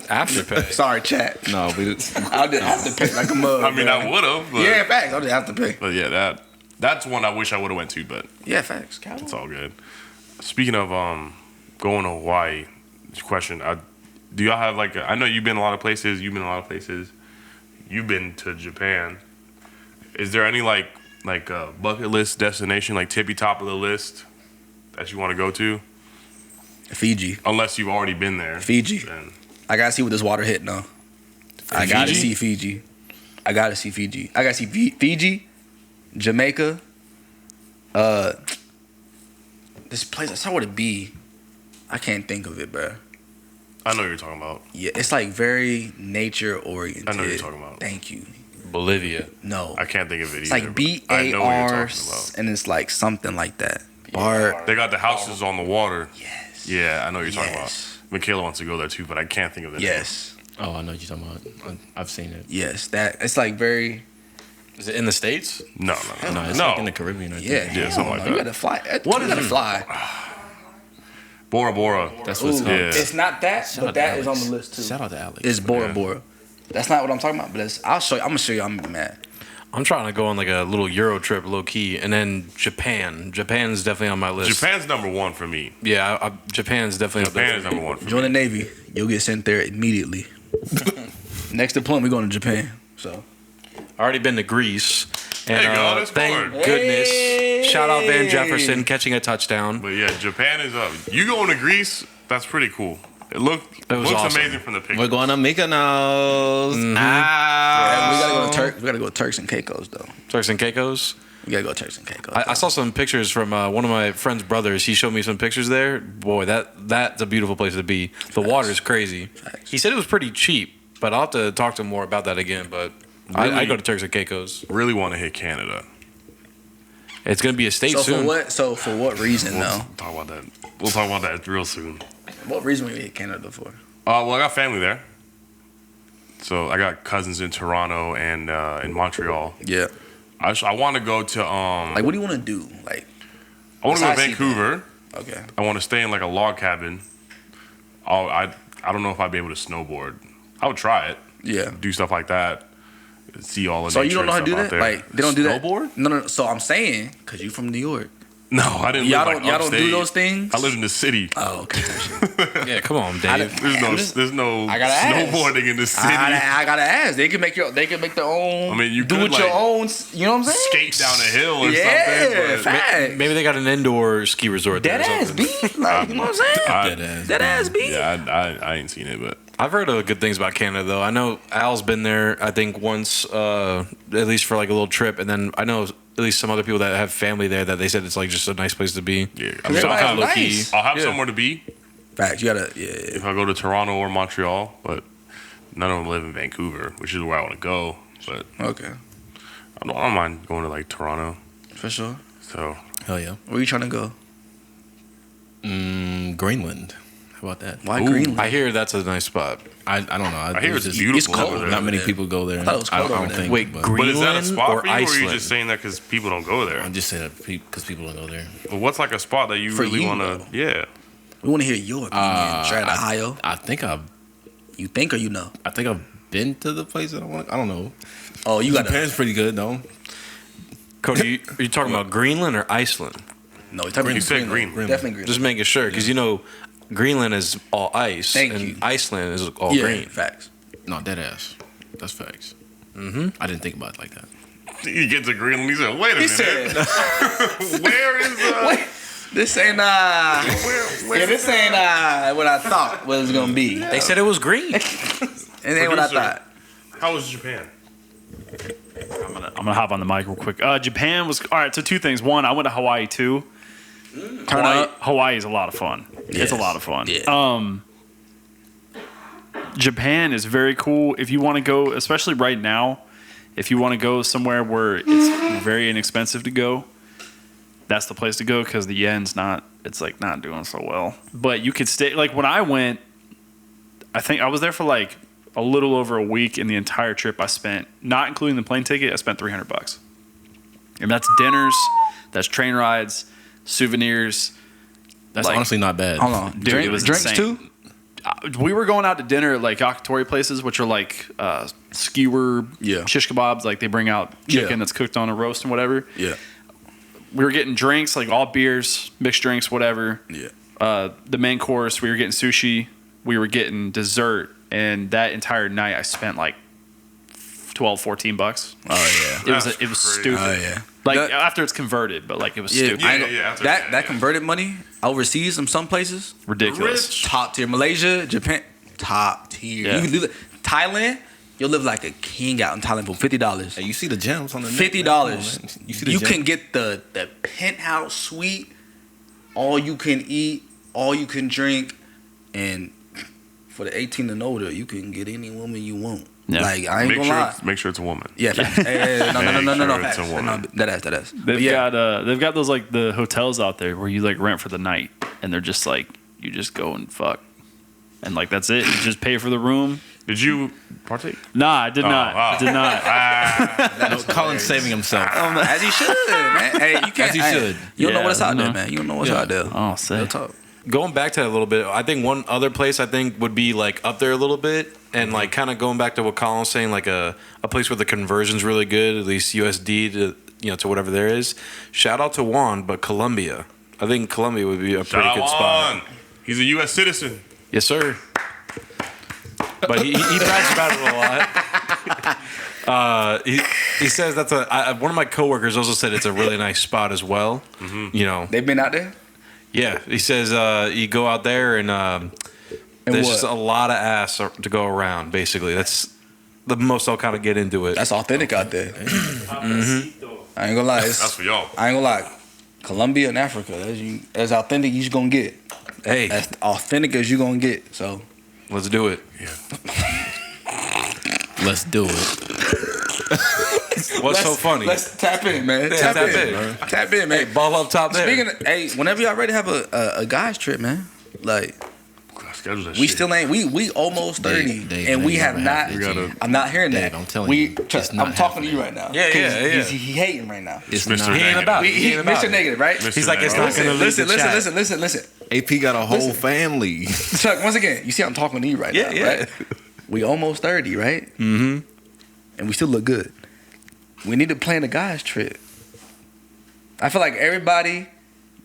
Afterpay. Sorry, chat. No, we did. I did afterpay like a mug. I mean, bro. I would have. But, Yeah, facts. I did afterpay. but yeah, that's one I wish I would have went to, but Yeah, facts. Cowboy. it's all good. Speaking of going to Hawaii, question: do y'all have like? I know you've been a lot of places. You've been a lot of places. You've been to Japan. Is there any like bucket list destination, like tippy top of the list that you want to go to? Fiji. Unless you've already been there. Fiji. Then I gotta see what this water hit now. I gotta see Fiji. I gotta see Fiji. I gotta see Fiji, Jamaica. this place. I saw what it be. I can't think of it, bro. I know what you're talking about. Yeah, it's like very nature oriented. I know what you're talking about. Thank you. Bolivia. No, I can't think of it it's either. like but I know what you're BAR, talking about. and it's like something like that. Bar. They got the houses on the water. Yes. Yeah, I know what you're talking about. Yes. Michaela wants to go there too, but I can't think of it. Yes. Oh, I know what you're talking about. I've seen it. Yes. That it's like very. Is it in the States? No. No, it's No. like in the Caribbean. I think. Yeah. Yeah, something like You that. gotta fly. What is it? Fly. Bora Bora. That's what it's Ooh, called. Yeah. It's not that, Shout but out that to is on Alex. the list too. Shout out to Alex. It's Bora Yeah. Bora. That's not what I'm talking about, but I'll show you. I'm gonna show you. I'm mad. I'm trying to go on like a little Euro trip, low key, and then Japan. Japan's definitely on my list. Japan's number one for me. Yeah, Japan's definitely up Japan there. is number one for Join me. the Navy. You'll get sent there immediately. Next deployment, we're going to Japan. So Already been to Greece. And, There you go, that's thank forward. goodness. Hey! Shout out Van Jefferson catching a touchdown. But yeah, Japan is up. You going to Greece? That's pretty cool. It looks was awesome. amazing from the picture. We're going to Mykonos. we gotta go to Turks. We gotta go to Turks and Caicos though. Turks and Caicos. We gotta go to Turks and Caicos. I saw some pictures from one of my friend's brothers. He showed me some pictures there. Boy, that's a beautiful place to be. The water's crazy. Facts. He said it was pretty cheap, but I'll have to talk to him more about that again. But Really? I go to Turks and Caicos. Really want to hit Canada. It's gonna be a state So soon. for what? So for what reason We'll though? talk about that. We'll talk about that real soon. What reason we hit Canada for? Well, I got family there. So I got cousins in Toronto and in Montreal. Yeah. I want to go to Like, what do you want to do? Like, I want to go to besides see Vancouver. okay. I want to stay in like a log cabin. I don't know if I'd be able to snowboard. I would try it. Yeah. Do stuff like that. See all the So you nature don't know how to and do stuff that? out there. Like, they don't do that. Snowboard? No. So I'm saying, cause you from New York. No, I didn't. Y'all live, don't. like, Y'all don't do upstate. those things. I live in the city. Oh, okay. Yeah, come on, I Dave. didn't- There's no I gotta ask. snowboarding in the city. I gotta ask. They can make their own. I mean, you do could, it your like, own. You know what I'm saying? Skate down a hill or Yeah, something. But facts. Maybe they got an indoor ski resort there. Dead or ass something. B. Like, you know what I'm saying? Deadass. Dead ass B. yeah, I ain't seen it, but I've heard of good things about Canada, though. I know Al's been there, I think, once, at least for like a little trip. And then I know at least some other people that have family there that they said it's like just a nice place to be. yeah. I Cause mean, everybody's I'll have, nice. I'll have Yeah. somewhere to be Facts. You gotta. Yeah. if I go to Toronto or Montreal, but none of them live in Vancouver, which is where I want to go. But Okay. I don't mind going to like Toronto. For sure. So Hell yeah. Where you trying to go? Greenland. How about that? Why Ooh. Greenland? I hear that's a nice spot. I don't know. I hear it's just beautiful cold. over there. not many there. people go there. I thought it was cold over there. think. Wait, but But is that a Greenland spot or for you, or are you Iceland? just saying that because people don't go there? I'm just saying that because people don't go there. Well, what's like a spot that you For really you, want though. to? Yeah, We want to hear your opinion. Straight out of Ohio. I think I've You think or you know? been to the place that I want. I don't know. Oh, you got to. Japan's pretty good though. Cody, are you talking about Greenland or Iceland? No, he's talking You said Greenland. Definitely Greenland. Just making sure, because you know, Greenland is all ice, Thank and you. Iceland is all yeah, green. facts. No, dead ass. That's facts. Mm-hmm. I didn't think about it like that. he gets to Greenland. He said, "Wait a He minute, said, where is Wait, this ain't where this ain't what I thought was gonna be. They said it was green. It ain't what I Producer. thought. How was Japan? I'm gonna hop on the mic real quick. Japan was all right. So two things. One, I went to Hawaii too. Turn up. Hawaii is a lot of fun. It's Yes. a lot of fun. Yeah. Japan is very cool. If you want to go, especially right now, if you want to go somewhere where it's very inexpensive to go, that's the place to go because the yen's not. It's like not doing so well. But you could stay. Like when I went, I think I was there for like a little over a week, and the entire trip I spent, not including the plane ticket, I spent $300. And that's dinners, that's train rides, souvenirs. That's Like- honestly not bad. Hold on. Dude, it was drinks insane. too? We were going out to dinner at like yakitori places, which are like skewer Yeah. shish kebabs. Like they bring out chicken Yeah. that's cooked on a roast and whatever. Yeah. We were getting drinks, like all beers, mixed drinks, whatever. Yeah. The main course, we were getting sushi. We were getting dessert. And that entire night, I spent like $12-14. Oh yeah. It was That's crazy. stupid. Oh yeah. Like That- after it's converted, but like it was Yeah, stupid. I ain't gonna- yeah, after that that, yeah. converted money overseas in some places, Ridiculous. Rich. top tier. Malaysia, Japan, top tier. Yeah. You can live, Thailand, you'll live like a king out in Thailand for $50. Hey, you see the gems on the net, $50. man. You see the You gems? can get the penthouse suite all you can eat, all you can drink, and for the 18 and older, you can get any woman you want. Yeah. Like I ain't gonna lie. Make sure it's a woman. Yeah, facts. Hey, no, Make sure facts. it's a woman. That ass. They've got those like the hotels out there where you like rent for the night, and they're just like you just go and fuck, and like that's it. You just pay for the room. Did you partake? Nah, I did not. wow. I did not. No, Colin's saving himself. As he should, man. Hey, you can't. As he should. You don't know Yeah, what's out there, no. man. You don't know what's out there. Oh, sick. Real talk. Going back to that a little bit, I think one other place I think would be like up there a little bit, and like kind of going back to what Colin was saying, like a place where the conversion's really good, at least USD to to whatever there is. Shout out to Juan, but Colombia. I think Colombia would be a pretty Shout good out spot. Juan. He's a U.S. citizen. Yes, sir. But he brags about it a lot. He says that's one of my coworkers also said it's a really nice spot as well. Mm-hmm. You know, They've been out there. yeah. He says you go out there and there's what? just a lot of ass to go around. Basically, that's the most I'll kind of get into it. That's authentic out there. I ain't gonna lie. That's for y'all. I ain't gonna lie. Colombia and Africa, as authentic as you gonna get. Hey, As authentic as you gonna get. So let's do it. Let's do it. What's so funny? Let's tap in, man. Yeah, tap tap in. in. Tap in, man. Ball up top there. Speaking of, hey, whenever y'all ready to have a guys trip, man. Like Schedule that we shit. still ain't we almost 30 Dave, and we Dave have never not. happened, We gotta- G. I'm not hearing Dave, that. I'm telling you, it's not I'm talking to you happening. right now. Yeah, 'Cause yeah, yeah. He hating right now. It's Mr. not. He ain't about it. He He ain't about Mr. it. Negative, right? Mr. He's like, it's Negative. not gonna leave the chat. Listen. AP got a whole family. Chuck, once again, you see I'm talking to you right now, Yeah. right? We almost 30, right? Mm-hmm. And we still look good. We need to plan a guys trip. I feel like everybody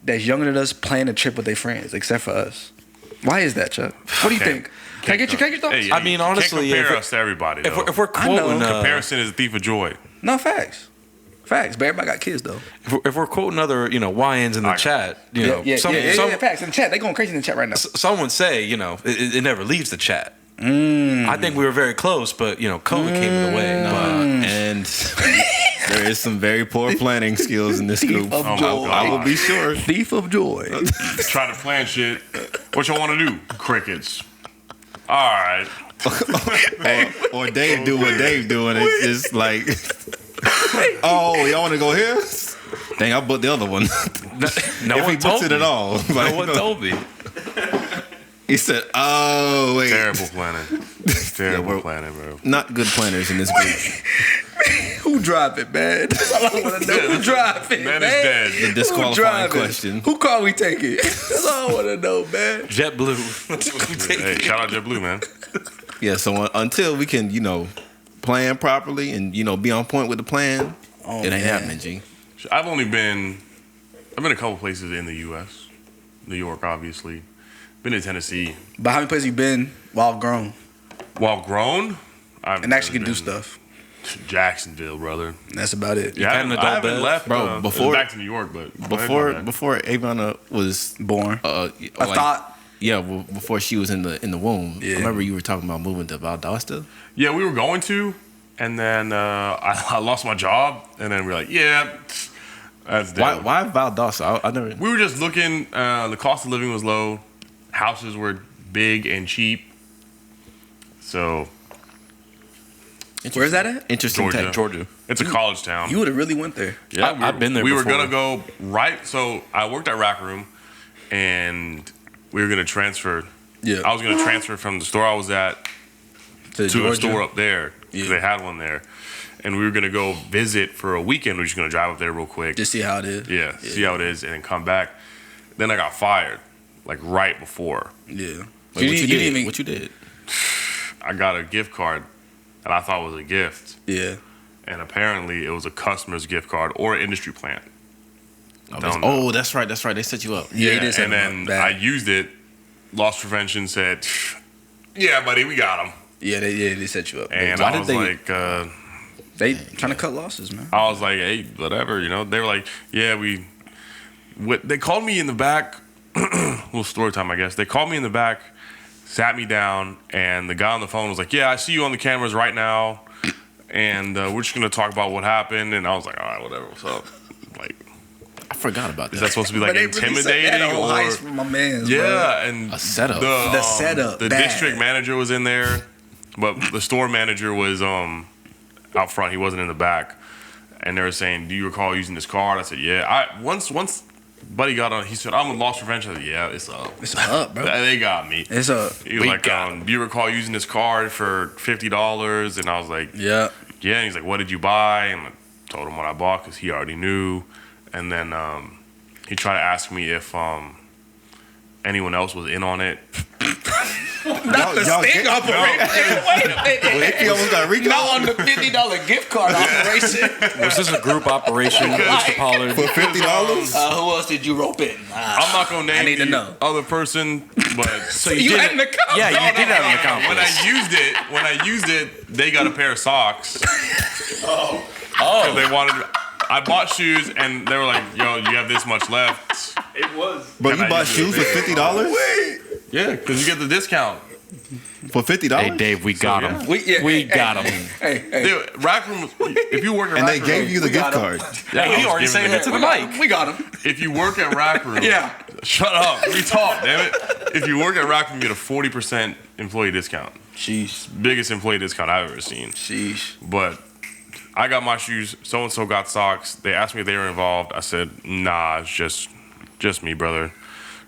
that's younger than us plan a trip with their friends, except for us. Why is that, Chuck? What do you Okay. think? Can I get your thoughts? Hey, I mean, you honestly, can't if compare it- us to everybody. Though. If we're quoting, Comparison is a thief of joy. No, facts. But everybody got kids, though. if we're quoting other YNs in the Alright. chat, Yeah, some facts. In the chat, they going crazy in the chat right now. some would say it never leaves the chat. I think we were very close, but COVID came in the way. And there is some very poor planning skills in this group. of my joy. God. I will be sure. Thief of joy. Try to plan shit. What y'all want to do? Crickets. All right. Or Dave do what Dave doing. It's just like, oh, y'all want to go here? Dang, I booked the other one. No If one he told books it me. at all. No Like, one told me. He said, oh, wait. Terrible planning. Terrible we're- planning, bro. Not good planners in this group. Who driving, man? That's all I want to know. Who driving, Man man? is dead. The disqualifying Who driving? question. Who car we taking? That's all I want to know, man. JetBlue. Hey, shout out JetBlue, man. Yeah, so until we can, plan properly and, be on point with the plan, it ain't happening, G. I've been a couple places in the U.S. New York, obviously. Been to Tennessee. But how many places you been while grown While grown, I've and actually can do been stuff? to Jacksonville, brother. That's about it. Yeah, had an I adult haven't bed? left, Bro, before- back to New York, but go ahead, my bad. Before Avana was Born. I thought. Yeah, before she was in the womb. Yeah. I remember you were talking about moving to Valdosta. Yeah, we were going to, and then I lost my job, and then we were like, yeah, that's dead. Why Valdosta? I never. We were just looking. The cost of living was low. Houses were big and cheap. So Where's that at? Interesting. Georgia. Georgia. It's a college town. You would have really went there. Yeah, I've been there We were before. gonna go right. So I worked at Rack Room, and we were gonna transfer. Yeah. I was gonna transfer from the store I was at to Georgia. a store up there because Yeah. they had one there, and we were gonna go visit for a weekend. We were just gonna drive up there real quick. Just see how it is. Yeah, see how it is, and then come back. Then I got fired, like right before. Yeah. Wait, what you did? didn't even- What you did? I got a gift card that I thought was a gift, Yeah. and apparently it was a customer's gift card or an industry plant. Don't know. Oh, that's right. That's right. They set you up. Yeah, he did set and him then up bad. I used it. Loss prevention said, "Yeah, buddy, we got him." Yeah, they set you up. And Why I did was they- like, They trying to cut losses, man. I was like, hey, whatever, They were like, yeah, they called me in the back. Little story time, I guess. They called me in the back, sat me down, and the guy on the phone was like, yeah, I see you on the cameras right now, and we're just gonna talk about what happened. And I was like, all right, whatever, what's up? Like, forgot about is that. that supposed to be like But they really set intimidating that whole or heist for my man's, yeah, bro. and A setup. The setup, The bad. district manager was in there, but the store manager was out front. He wasn't in the back, and they were saying, "Do you recall using this card?" I said, "Yeah." Once Buddy got on, he said, "I'm a loss prevention." I said, "Yeah, it's up." It's up, bro. They got me. It's up. He was like, "Do you recall using this card for $50?" And I was like, Yeah. "Yeah." And he's like, "What did you buy?" And I told him what I bought because he already knew. And then he tried to ask me if anyone else was in on it. Not the sting operation. Wait a minute. He almost got Rico Not on the $50 gift card operation. Was this a group operation, Mr. Pollard? for $50. Who else did you rope in? I'm not gonna name I need to the know. other person, but so You had an account. Yeah, you did have an account. when I used it, they got a pair of socks. Oh. They wanted. I bought shoes, and they were like, "Yo, you have this much left." But And you I bought used it. shoes for $50? Yeah, because you get the discount. For $50? Hey, Dave, we got yeah. him. We got him. Hey. Dude, Rack Room. If you work at And Rack they Room, gave you the gift got 'em. card. yeah, He already saying it to the mic. We got him. If you work at Rack Room, Yeah. shut up. We talk, damn it. If you work at Rack Room, you get a 40% employee discount. Sheesh. Biggest employee discount I've ever seen. Sheesh. But I got my shoes. So and so got socks. They asked me if they were involved. I said, "Nah, it's just me, brother."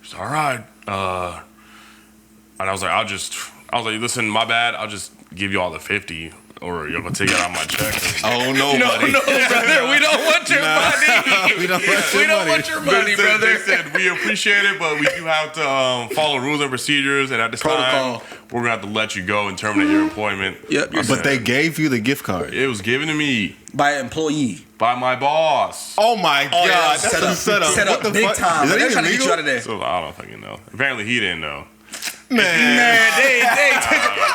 She's all right. And I was like, "Listen, my bad. I'll just give you all the 50, or you're gonna take it out of my check." Oh, no, buddy. No, brother. We don't want your money. We don't want We your don't money. want your money, They brother. said, "We appreciate it, but we do have to follow rules and procedures, and at this Protocol. time, we're gonna have to let you go and terminate your employment." Yep. But they gave you the gift card. It was given to me By an employee. by my boss. Oh, my God. yeah, That's set a up. setup. Set What up the big fuck? time. Is that They're even trying to get you legal? out of there. So I don't fucking know. Apparently, he didn't know. Man.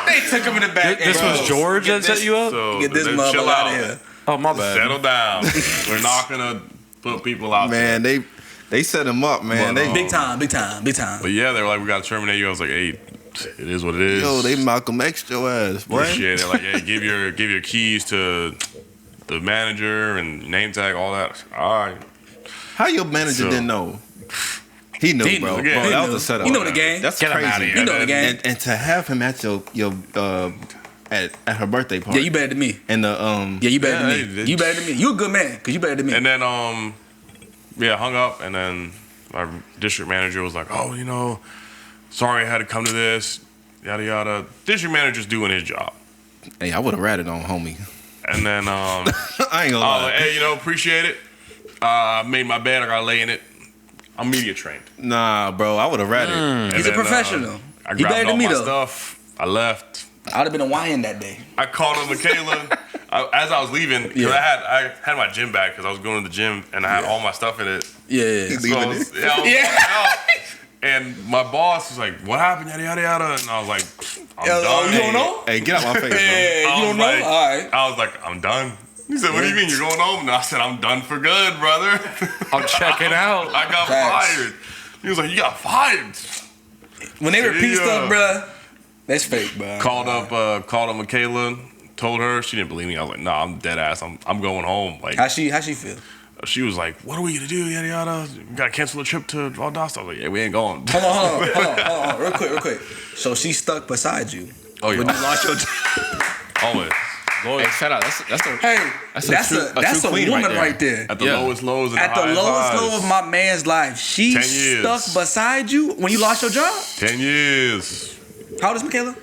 They took him in the back. This was George that set you up? So Get this then mother chill out out. of here. Oh, my bad. Settle down. We're not gonna put people out there. Man, they set him up, man. But, Big time. But yeah, they were like, "We gotta terminate you." I was like, "Hey, it is what it is." Yo, they Malcolm X your ass, boy. appreciate it. Like, hey, give your keys to the manager and name tag, all that. All right. How your manager So- didn't know? He knew, He bro. knew. Bro, He that knew. was a setup. You know the game. That's Get him crazy. outta here. You know the game. And to have him at your at her birthday party. Yeah, you better than me. And the Yeah, you better Yeah, than me. they- You better than me. You a good man, cause you better than me. And then yeah, hung up, and then my district manager was like, "Oh, sorry I had to come to this, yada yada." District manager's doing his job. hey, I would have ratted on homie. And then I ain't gonna I was lie. like, "Hey, appreciate it. I made my bed, I gotta lay in it. I'm media trained." Nah, bro, I would have ratted. And He's a then, professional. I He grabbed better all than me my though. stuff. I left. I'd have been a wine that day. I called on Michaela as I was leaving because I had my gym bag because I was going to the gym and I had all my stuff in it. Yeah. Leaving I was- it? I was Yeah. out. And my boss was like, "What happened? Yada yada yada." And I was like, "I'm done." Oh, you don't know? Hey, get out my face, bro. Yeah, I you was don't know? like- All right. I was like, "I'm done." He said, "What do you mean you're going home?" And I said, "I'm done for good, brother." I'm checking out. I got Facts. fired. He was like, "You got fired." When they repeat Yeah. stuff, bruh, that's fake, bruh. Called up Michaela, told her. She didn't believe me. I was like, "Nah, I'm dead ass. I'm going home." Like, How she feel? she was like, "What are we gonna do? Yada yada. We gotta cancel the trip to Valdosta." I was like, "Yeah, we ain't going." Hold on. Real quick. So she stuck beside you. Oh yeah, When you lost your job. always Hey, shout out. That's a Hey, that's a queen woman right right there. at the Yeah. lowest lows and At the the highest lowest highs. low of my man's life, she 10 years. stuck beside you when you lost your job. 10 years, How old is Michaela?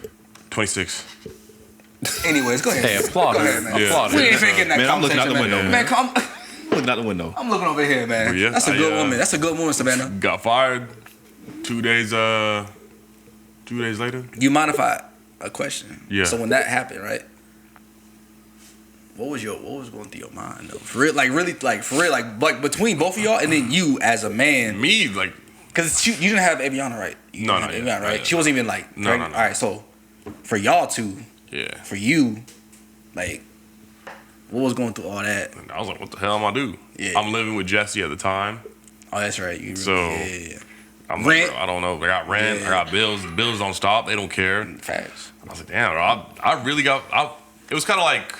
26. Anyways, go ahead. Hey, applaud Go her. ahead, man. Applaud We her. ain't finna get in that Man, I'm looking out conversation, the man. window, Man, come. looking out the window. I'm looking over here, man. Yeah, That's a good woman. That's a good woman, Savannah. Got fired 2 days. 2 days later. You mind if I a question? Yeah. So when that happened, right? What was going through your mind though? For real, like between both of y'all, and then you as a man, Me, like, because you didn't have Aviana, right? You No, didn't not have yet. Aviana, right? Not She wasn't even like No, pregnant. no. All right, so for y'all two, yeah. for you, like, what was going through all that? And I was like, "What the hell am I do?" Yeah. I'm living with Jesse at the time. Oh, that's right. You So- yeah. I'm Rent. like, I don't know. I got rent. Yeah. I got bills. The bills don't stop. They don't care. Facts. I was like, damn, bro, I really got. It was kind of like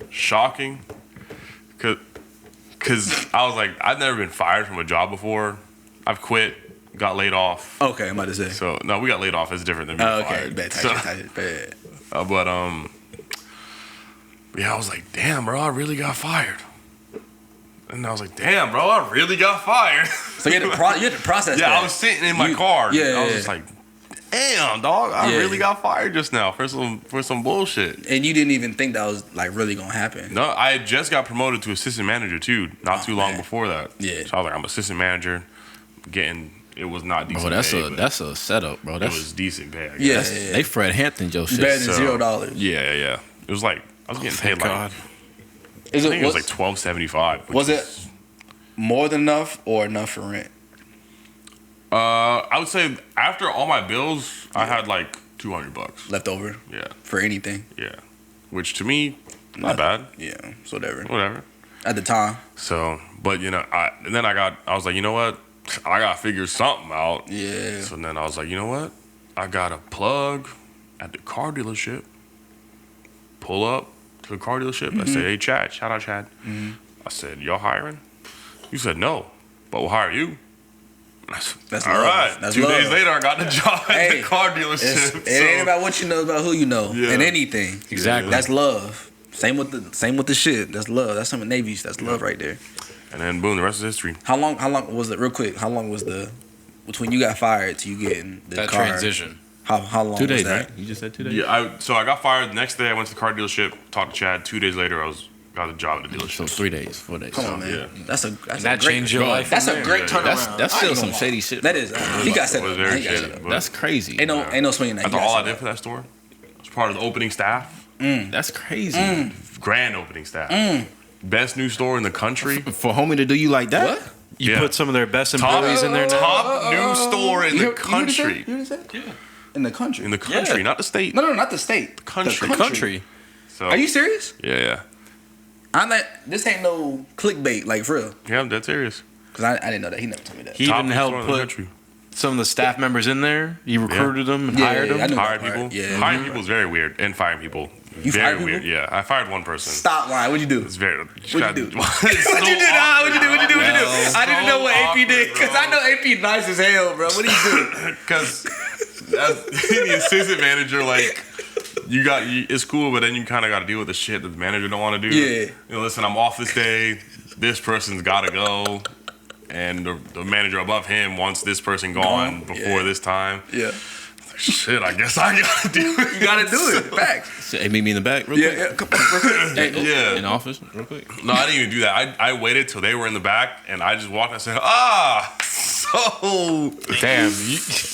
shocking, because I was like, I've never been fired from a job before. I've quit, got laid off. Okay, I'm about to say. So no, we got laid off. It's different than being Okay, fired. bad. So, Bad. but yeah, I was like, damn, bro, I really got fired. And I was like, damn, bro, I really got fired. So you had to, process Yeah, that. I was sitting in my car. yeah, I was yeah. just like, damn, dog, I Yeah. really got fired just now for some bullshit. And you didn't even think that was like really gonna happen. No, I had just got promoted to assistant manager too, not too long man. before that. Yeah. So I was like, I'm assistant manager. It was not decent. Bro, that's pay, a but that's a setup, bro. it That's was decent pay. I Yeah, guess. they Fred Hampton your shit. better than So- $0. Yeah. It was like I was getting paid like God. Is I think it was was, like $12.75. was it more than enough or enough for rent? I would say after all my bills, I had like $200. Left over Yeah, for anything? yeah. Which to me, not bad. Yeah, it's whatever. Whatever. At the time. So, but I was like, you know what? I gotta figure something out. Yeah. So then I was like, you know what? I got a plug at the car dealership. Pull up to the car dealership. I said, hey, Chad. Shout out, Chad. I said, y'all hiring? You said, no, but we'll hire you. I said, That's all love. right. That's 2 days love. later, I got the job at Hey, the car dealership. It ain't about what you know, it's about who you know, Yeah. and anything. Exactly. That's love. Same with the shit. That's love. That's some of Navy's. That's love right there. And then boom, the rest is history. How long was it? Real quick. How long was the between you got fired to you getting the That car? transition. How long 2 days, was that? right? You just said 2 days. Yeah, so I got fired. The next day, I went to the car dealership, talked to Chad. 2 days later, got a job at the dealership. So 3 days, 4 days. Come on, man. yeah. That's a And that great, changed your life. That's from a there. great turnaround. That's I still ain't some gonna shady lie. shit. That is. He got set It was up. very He got shady, set up. but That's crazy. Ain't no swinging that. That's He got all I set did up. for that store. I was part of the opening staff. That's crazy. Grand opening staff. Best new store in the country. For homie to do you like that? What? You Yeah. put some of their best Top, employees in there now. top new store in the country. You said? Yeah. In the country. In the country, Yeah. not the state. No, not the state. country. The Country. So, Are you serious? Yeah. I'm like, this ain't no clickbait, like for real. Yeah, I'm dead serious. Because I didn't know that. He never told me that. He Top even new helped store in the put country. some of the staff members in there. You recruited them and Yeah, hired I them. knew Hired that part. people. Yeah. Hiring people is very weird. And firing people. You very fired people? weird. Yeah, I fired one person. Stop lying. What'd you do? It's very. What'd you do? What'd What'd you do? What'd you do? I didn't know what AP did because I know AP nice as hell, bro. What did he do? Because as the assistant manager, like, it's cool, but then you kind of got to deal with the shit that the manager don't want to do. Yeah. You know, listen, I'm off this day. This person's got to go. And the manager above him wants this person gone before this time. Yeah. Shit, I guess I got to do it. You gotta do it. Facts. Hey, meet me in the back real quick. Yeah. Come on. Hey, Yeah. In the office real quick. No, I didn't even do that. I waited till they were in the back, and I just walked and said, so... Damn,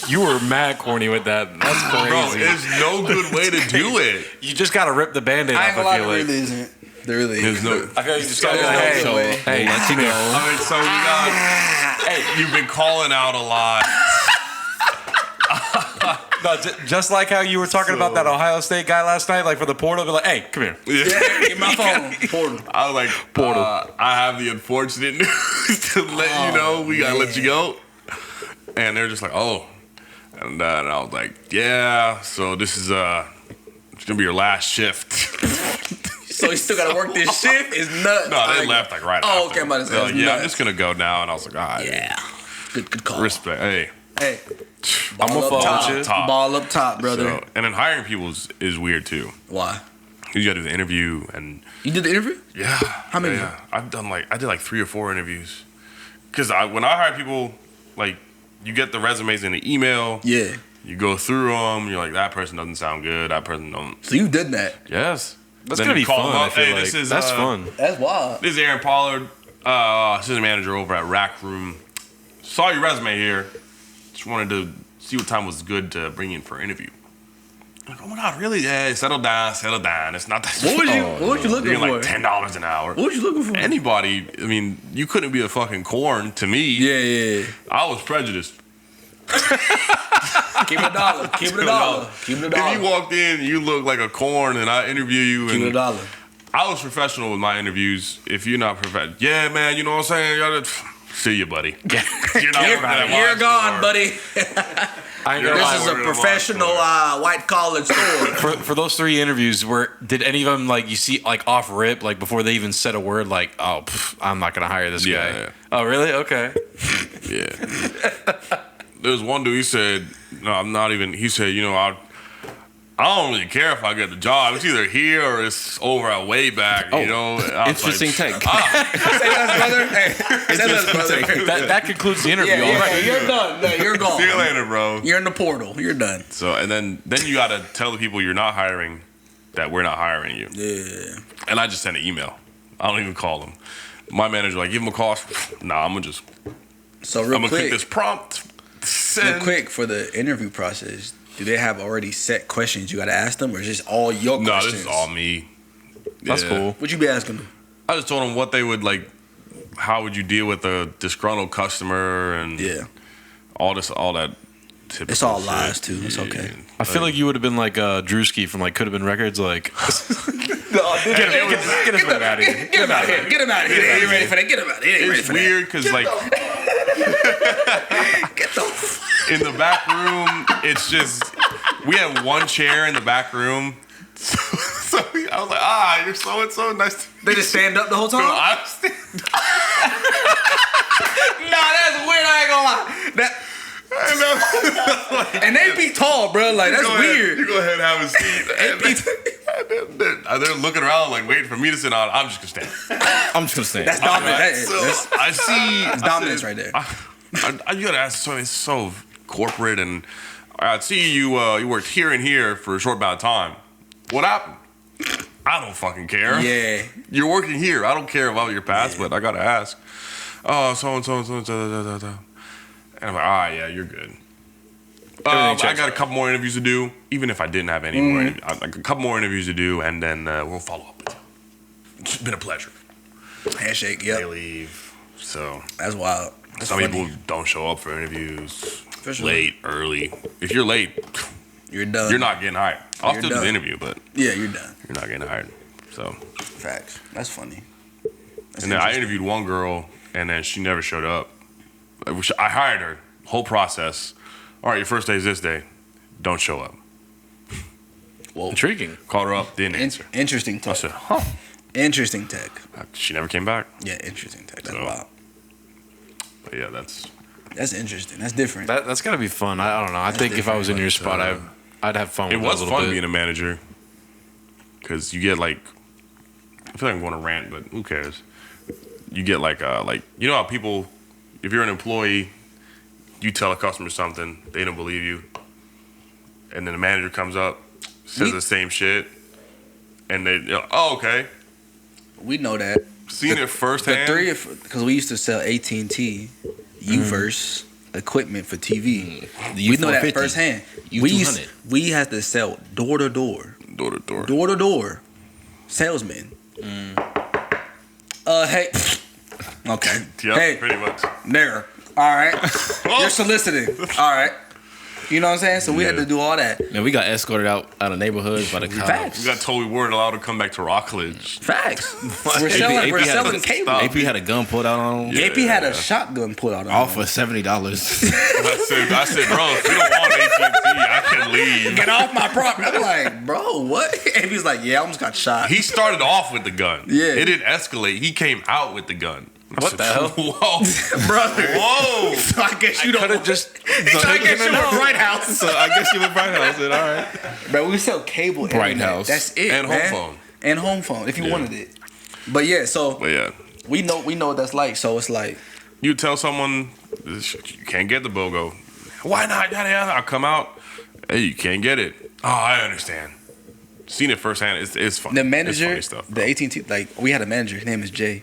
you were mad corny with that. That's Bro, crazy. there's no good way to do it. You just gotta rip the band-aid I off. ain't gonna lie, I feel there like. really isn't. There really There's is. no... I feel like you just gotta be There's like, no hey, way. hey, Let you go. I mean, so we got... Hey, you've been calling out a lot. No, just like how you were talking about that Ohio State guy last night, like for the portal, be like, hey, come here. Yeah, get my phone. Portal. I was like, I have the unfortunate news to let you know we gotta let you go. And they're just like, oh. And I was like, yeah, so this is it's gonna be your last shift. So you still gotta work this shift? It's nuts. No, they left like right Oh, after. okay, I'm about to say, They're like, it's yeah, I'm nuts. just gonna go now. And I was like, all right. Yeah. Good call. Respect. Hey. Hey. I'm Ball gonna up follow top. you. Top. Ball up top, brother. So, and then hiring people is weird too. Why? You gotta do the interview and You did the interview? yeah. How many? Yeah. I did like 3 or 4 interviews. Cause when I hire people, like you get the resumes in the email. Yeah. You go through them. You're like, that person doesn't sound good. That person don't. So you did that. Yes. That's Then gonna you be call fun. them I up, feel hey, like. this is, That's fun. That's wild. This is Aaron Pollard, assistant manager over at Rack Room. Saw your resume here. Just wanted to see what time was good to bring you in for an interview. I'm like, oh my God, really? Yeah, settle down. It's not that. What was you looking You're for? like $10 an hour. What was you looking for? Anybody, I mean, you couldn't be a fucking corn to me. Yeah. I was prejudiced. Keep it a dollar. Keep it a dollar. Keep it a If you dollar. walked in, you look like a corn, and I interview you, Keep it a and dollar. I was professional with my interviews. If you're not professional, yeah, man, you know what I'm saying? See you, buddy. You're not working at You're my gone, store. buddy. I ain't gonna lie. This is a ordered a professional white collar store. For those 3 interviews, did any of them like you see like off rip like before they even said a word like I'm not gonna hire this guy? Yeah. Oh really? Okay. Yeah. There was one dude. He said, "No, I'm not even." He said, I don't really care if I get the job. It's either here or it's over at way back. You know. And I was Interesting like, take. Say less, brother. Hey, say less, brother. That concludes the interview. Yeah, All right. you're done. No, you're gone. See you later, bro. You're in the portal. You're done. So and then you gotta tell the people you're not hiring that we're not hiring you. Yeah. And I just sent an email. I don't even call them. My manager like, give him a call. Nah, I'm gonna So click this prompt. Send. real quick for the interview process. Do they have already set questions you got to ask them, or is this all your No, questions? this is all me. That's cool. What you be asking them? I just told them what they would like. How would you deal with a disgruntled customer and all that. Typical It's all shit. lies too. It's okay. I feel like you would have been like Drewski from like Could Have Been Records. Like, Get him out of here. Get him out of here. Get him out of here. He ain't ready for that. Get him out of here. He ain't ready It's for weird because like that. Get the in the back room, it's just we have one chair in the back room. So I was like, you're so and so nice. They just stand up the whole time? I Nah, that's weird. I ain't gonna lie. And they be tall, bro. Like, that's weird. You go ahead and have a seat. They're looking around like waiting for me to sit down. I'm just gonna stand. I'm just gonna say That's dominant. I see. That's dominance right there. You gotta ask something so corporate, and I see you worked here and here for a short amount of time. What happened? I don't fucking care. Yeah. You're working here. I don't care about your past, but I gotta ask. Oh, so and so. And I'm like, yeah, you're good. I got a couple more interviews to do, even if I didn't have any more interviews. Like a couple more interviews to do, and then we'll follow up with you. It's been a pleasure. Handshake, They yep. leave. So That's wild. That's some funny. people don't show up for interviews. For sure. Late, early. If you're late, You're done. you're not getting hired. I'll You're still do done. the interview, but Yeah, you're done. you're not getting hired. So, Facts. That's funny. That's and then I interesting. interviewed one girl, and then she never showed up. I hired her. Whole process. All right, your first day is this day. Don't show up. Whoa. Intriguing. Called her up, didn't answer. Interesting I tech. said, huh. Interesting tech. She never came back. Yeah, interesting tech. That's So- wild. But yeah, that's That's interesting. That's different. That's gotta be fun. I don't know. I think if I was in your spot, I'd have fun. it with was that a little fun bit. being a manager because you get like, I feel like I'm going to rant, but who cares? You get like you know how people, if you're an employee, you tell a customer something, they don't believe you, and then the manager comes up, says the same shit, and they're like, oh, okay. We know that. Seen it The firsthand. because we used to sell AT&T Uverse equipment for TV. The We know that U450, firsthand. U200. We had to sell door to door, Door to door. salesman. Hey, okay. Yep, Hey, pretty much. there. All right. You're soliciting. All right. You know what I'm saying? So we had Yeah. to do all that. Man, we got escorted out of neighborhoods by the cops. Facts. We got told we weren't allowed to come back to Rockledge. Facts. AP We're selling had selling a- cable. Stop. AP had a gun pulled out on him. Yeah. AP had a shotgun pulled out on All him. for $70. I said, bro, if you don't want AT&T, I can leave. Get off my property. I'm like, bro, what? And he's like, yeah, I almost got shot. He started off with the gun. Yeah. It didn't escalate. He came out with the gun. I What said, the hell? Whoa. Brother. Whoa. So I guess you don't. Could have just. So I guess you were Bright House. So I guess you were Bright House. All right. Bro, we sell cable Bright internet. House. That's it, And man. home phone. And home phone, if you Yeah. wanted it. But yeah, so But yeah, we know what that's like. So it's like, you tell someone, you can't get the BOGO. Why not? Yada, yada. I'll come out. Hey, you can't get it. Oh, I understand. Seen it firsthand. It's fun. the It's manager, funny stuff, the bro. AT&T, like we had a manager. His name is Jay.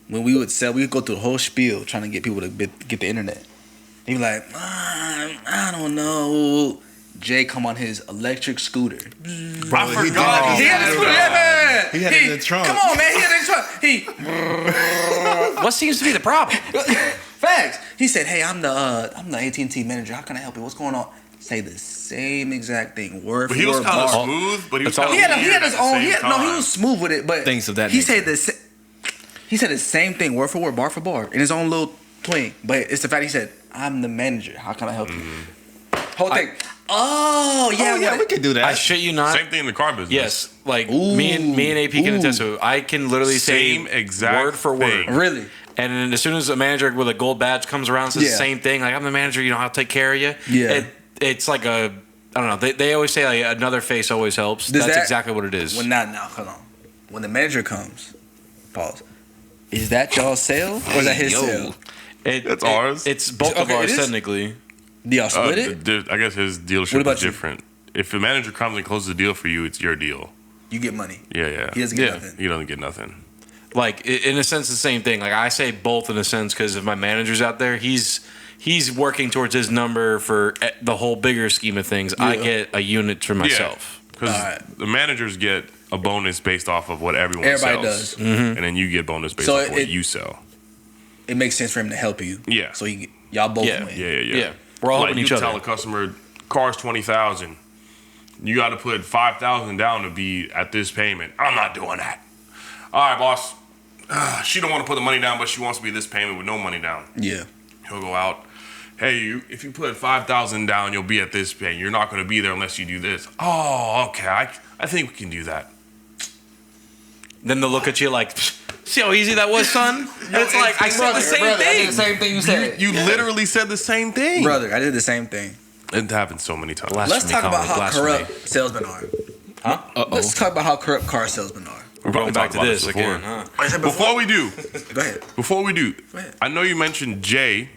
When we would sell, we would go through the whole spiel trying to get people to get the internet. He'd be like, I don't know. Jay come on his electric scooter. I forgot. He had a scooter, yeah, man. He had it in the trunk. Come on, man. He had it in the trunk. What seems to be the problem? Facts. He said, "Hey, I'm the AT&T manager. How can I help you? What's going on?" Say the same exact thing, word But for he was word. kind of bar. smooth, but he was That's all- kind of He had his own. He was smooth with it, but Things of that He nature. said the same thing, word for word, bar for bar, in his own little twink. But it's the fact he said, I'm the manager. How can I help you? Whole thing. We could do that. I shit you not. Same thing in the car business. Yes, like me and AP can attest to it. I can literally Same say exact word for word. thing. Really? And then as soon as a manager with a gold badge comes around, says the Yeah. same thing. Like, I'm the manager, I'll take care of you. Yeah. It's like I don't know. They always say like another face always helps. Does That's that- exactly what it is. When now, hold on. When the manager comes, pause. Is that y'all's sale or is that his sale? It's ours. It's both of Okay, ours it is? technically. Do y'all split it? I guess his What dealership about is you? different. If the manager comes and closes the deal for you, it's your deal. You get money. Yeah. He doesn't get nothing. He doesn't get nothing. Like in a sense, the same thing. Like I say both in a sense because if my manager's out there, he's working towards his number for the whole bigger scheme of things. I get a unit for myself. Because the managers get a bonus based off of what everybody Everybody sells. does. And then you get bonus based So off what it- you sell. It makes sense for him to help you. Yeah. So y'all both Yeah. win. Yeah. We're all like helping you each other. tell a customer, car's 20,000. You got to put 5,000 down to be at this payment. I'm not doing that. All right, boss. She don't want to put the money down, but she wants to be this payment with no money down. Yeah. He'll go out. Hey, if you put 5,000 down, you'll be at this pay. You're not going to be there unless you do this. Oh, okay. I think we can do that. Then they'll look at you like, see how easy that was, son? And it's like I said the same thing. same thing you said. You literally said the same thing. Brother, I did the same thing. It happens so many times. Let's talk about how Blasphemy. corrupt salesmen are. Let's talk about how corrupt car salesmen are. We're Going back talked to about this before. again, huh? Before we do, Go ahead. Go ahead. I know you mentioned Jay.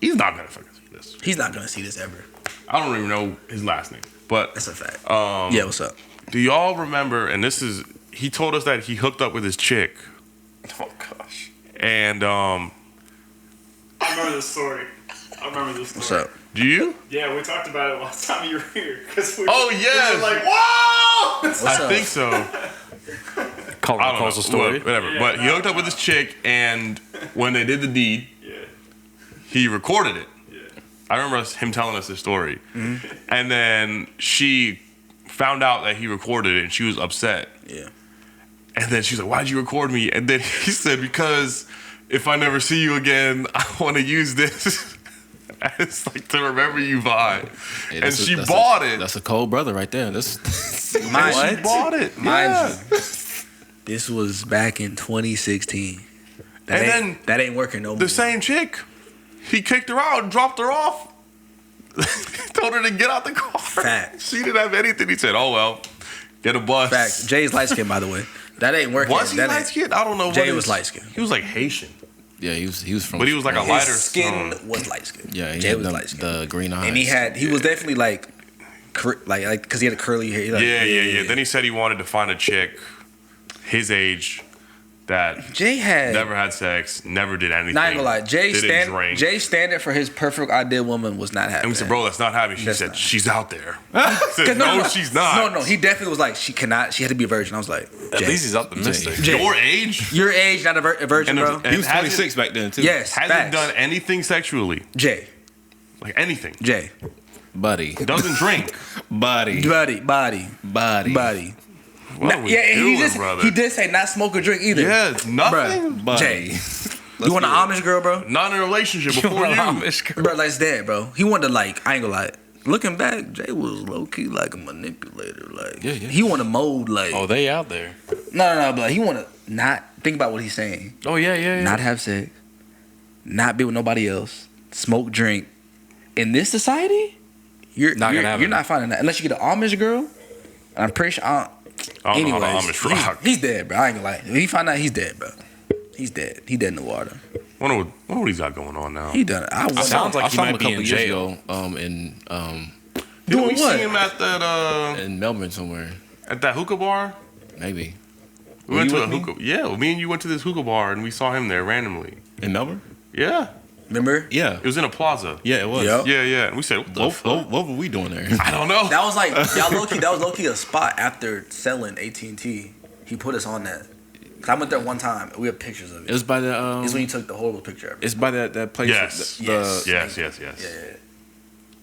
He's not gonna fucking see this. He's not gonna see this ever. I don't even know his last name, but That's a fact. Yeah, what's up? do y'all remember? And he told us that he hooked up with his chick, Oh gosh. and I remember this story. What's up? do you? Yeah, we talked about it last time you were here. Oh yes, whoa! What's I up? think so. Call I don't calls know, a story. whatever. Yeah, But he hooked up with his chick, and when they did the deed, he recorded it. I remember him telling us this story, and then she found out that he recorded it, and she was upset. Yeah. And then she's like, "Why'd you record me?" And then he said, "Because if I never see you again, I want to use this as like to remember you by." Hey, And that's she that's bought it. That's a cold brother right there. That's She bought it. Mind Yeah. you, this was back in 2016. And That ain't working no more. The same chick. He kicked her out and dropped her off. Told her to get out the car. Facts. She didn't have anything. He said, "Oh well, get a bus." Fact. Jay's light skin, by the way. That ain't working. Was he That light ain't- skinned? I don't know. Jay what was his- light skinned. He was like Haitian, yeah. He was from. but he was like a His lighter skin skin. was light skin. Yeah, he Jay had was the, light skin. the green eyes. And he was definitely like because he had a curly hair. Like, Yeah. Then he said he wanted to find a chick his age that Jay had never had sex, never did anything. not gonna lie. didn't drink. Jay standard for his perfect ideal woman was not happening. And we said, "Bro, that's not happening." She That's said, not. "She's out there." I said, no, she's not. No, he definitely was like, she cannot. She had to be a virgin. I was like, At Jay, least he's optimistic. Jay, Your age your age, not a virgin, And bro. the- He was hasn't- 26 back then too. Yes, hasn't facts. done anything sexually, Jay, like anything. Jay, buddy, Doesn't drink. buddy, body. What are we doing, brother? he did say not smoke or drink either. Yeah, it's nothing. Bruh. buddy. Jay, you want an Amish girl, bro? Not in a relationship before you. Bro, like it's dead, bro. He wanted to like, I ain't gonna lie. Looking back, Jay was low key like a manipulator. Like Yeah. he want to mold like Oh, they out there. no, but he want to not think about what he's saying. Oh yeah. Not have sex, not be with nobody else, smoke, drink. In this society, you're Not gonna happen. you're not finding that unless you get an Amish girl. And I'm pretty sure. I don't know how Anyways, the Amish rock. he's dead, bro. I ain't gonna lie. If he find out, he's dead, bro. He's dead. He dead in the water. Wonder what he's got going on now. He done it. I was Sounds like I he saw him might a be couple in years jail. ago. In Didn't we doing what? see him at that in Melbourne somewhere, hookah bar? maybe. We Were went you to a with me? hookah. Yeah, well, me and you went to this hookah bar and we saw him there randomly. In Melbourne? Yeah, remember. Yeah. it was in a plaza. Yeah, it was. Yep. Yeah. And we said, "What the fuck?" What were we doing there? I don't know. That was like y'all low key. That was low key a spot after selling AT&T. He put us on that. 'Cause I went there one time. We have pictures of It it. was by the. It's when you took the horrible picture of it. It's by that place. Yes. The Yes. Yes. Yeah.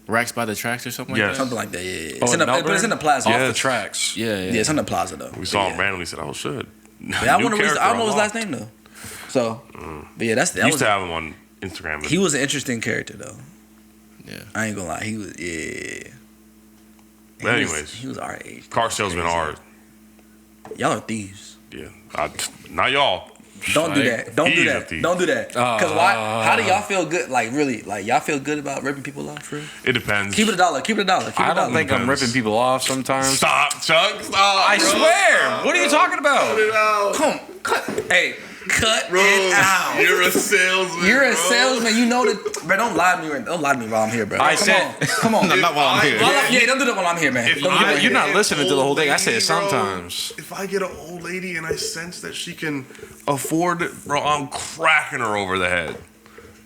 Racks by the tracks or something Yes. like Something like that. Yeah. Oh, It's in in the, but it's in the plaza. Off Yeah. the tracks. that. Yeah. It's in the plaza though. We saw But him yeah. randomly. Said, "Oh shit." Yeah, I don't know his last name though. So, but yeah, that Used was to have him on Instagram. He was an interesting character though. Yeah. I ain't gonna lie. He was But anyways, he was our age. car salesmen are. Y'all are thieves. Yeah, not y'all. Don't do that. Don't do He's a that. thief. Don't do that. Cause why? How do y'all feel good? Like really? Like y'all feel good about ripping people off? For real? It depends. Keep it $1. Keep it $1. Keep it I don't $1. think I'm ripping people off sometimes. Stop, Chuck. Stop. I bro. swear. What are you talking about? Cut it out. Come, cut. Hey, cut Bro, it out. you're a salesman. You're a bro. salesman. You know that. Bro, don't lie to me. Don't lie to me while I'm here, bro. I Come said- on. Come on. No, not while I'm here. Yeah, don't do that while I'm here, man. If Don't do that. I You're not get an listening to the whole thing. I old say it lady, bro, sometimes. If I get an old lady and I sense that she can afford it, bro, I'm cracking her over the head.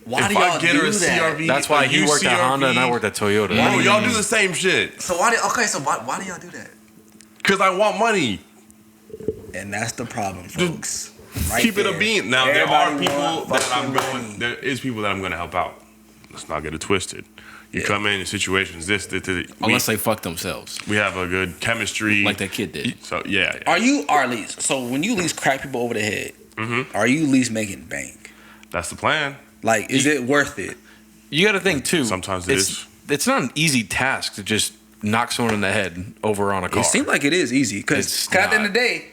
Why if do y'all I get do her a that? CRV, That's why a he used worked at Honda and I worked at Toyota. Bro, y'all do the same shit. So why do y'all do that? Because I want money. And that's the problem, folks. Right Keep it there. a bean. Now, there Everybody are people want that I'm fucking going, money. there is people that I'm going to help out. Let's not get it twisted. You come in situations, Unless they fuck themselves, we have a good chemistry. like that kid did. So, yeah. Are you at least? So when you least crack people over the head, are you at least making bank? That's the plan. Like, is it worth it? You got to think too. Sometimes it it's, is. It's not an easy task to just knock someone in the head over on a car. It seems like it is easy because It's at the end not. of the day,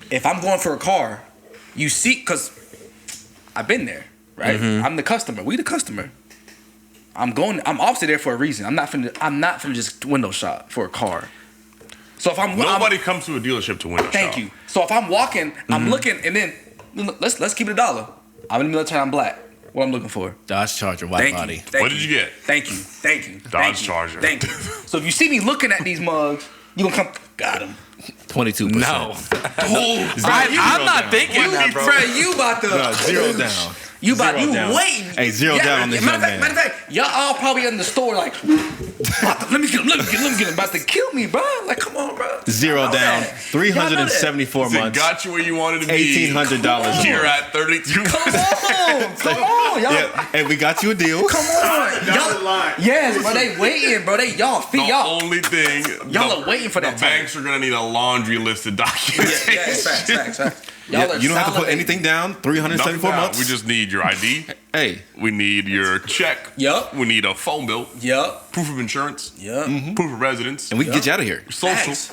if I'm going for a car, you see, because I've been there, right? I'm the customer. We the customer. I'm obviously there for a reason. I'm not finna just window shop for a car. So if Nobody comes to a dealership to window thank shop. you. So if I'm walking, I'm looking, and then let's keep it $1. I'm in the military. I'm black. What I'm looking for? Dodge Charger, white Thank body. you. Thank What did you get? Thank you. Thank you. Dodge Thank you. Charger. Thank you. So if you see me looking at these mugs, you gonna come. Got him. 22%. No. I'm not thinking that, bro. Fred, you about to Zero down. You about Zero you down. waiting. Hey, zero down on this matter young man. Matter of fact, y'all all probably in the store like, let me get him. About to kill me, bro. Like, come on, bro. Zero Y'all know down. that. 374 It months. got you where you wanted to be. $1,800 You're more. at 32. Come on, y'all. Yeah, and we got you a deal. Come on, y'all. Yes, bro. They waiting, bro. The only thing Y'all are waiting for that The banks are gonna need a laundry list of documents. Yeah, facts. Yeah, Y'all are you don't have to put salivating. anything down. 374 months. We just need your ID. Hey, We need your check. Yup. We need a phone bill, Yup. proof of insurance, Yup. proof of residence, and we can get you out of here. social, Facts.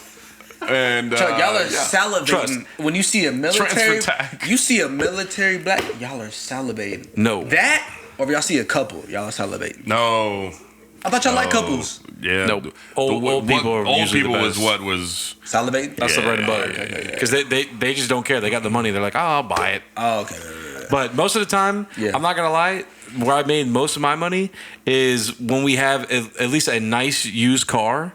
and Chuck, y'all are yeah. salivating Trust. when you see a military. Transfer tag. You see a military black. Y'all are salivating. No. That, or if y'all see a couple, y'all are salivating. No. I thought y'all like couples. Yeah. No. Old people are Old usually the people was best. what was. Salivating. That's the bread and butter. Yeah. Because they just don't care. They got the money. They're like, oh, I'll buy it. Oh, okay. But most of the time, Yeah. I'm not gonna lie. Where I made most of my money is when we have at least a nice used car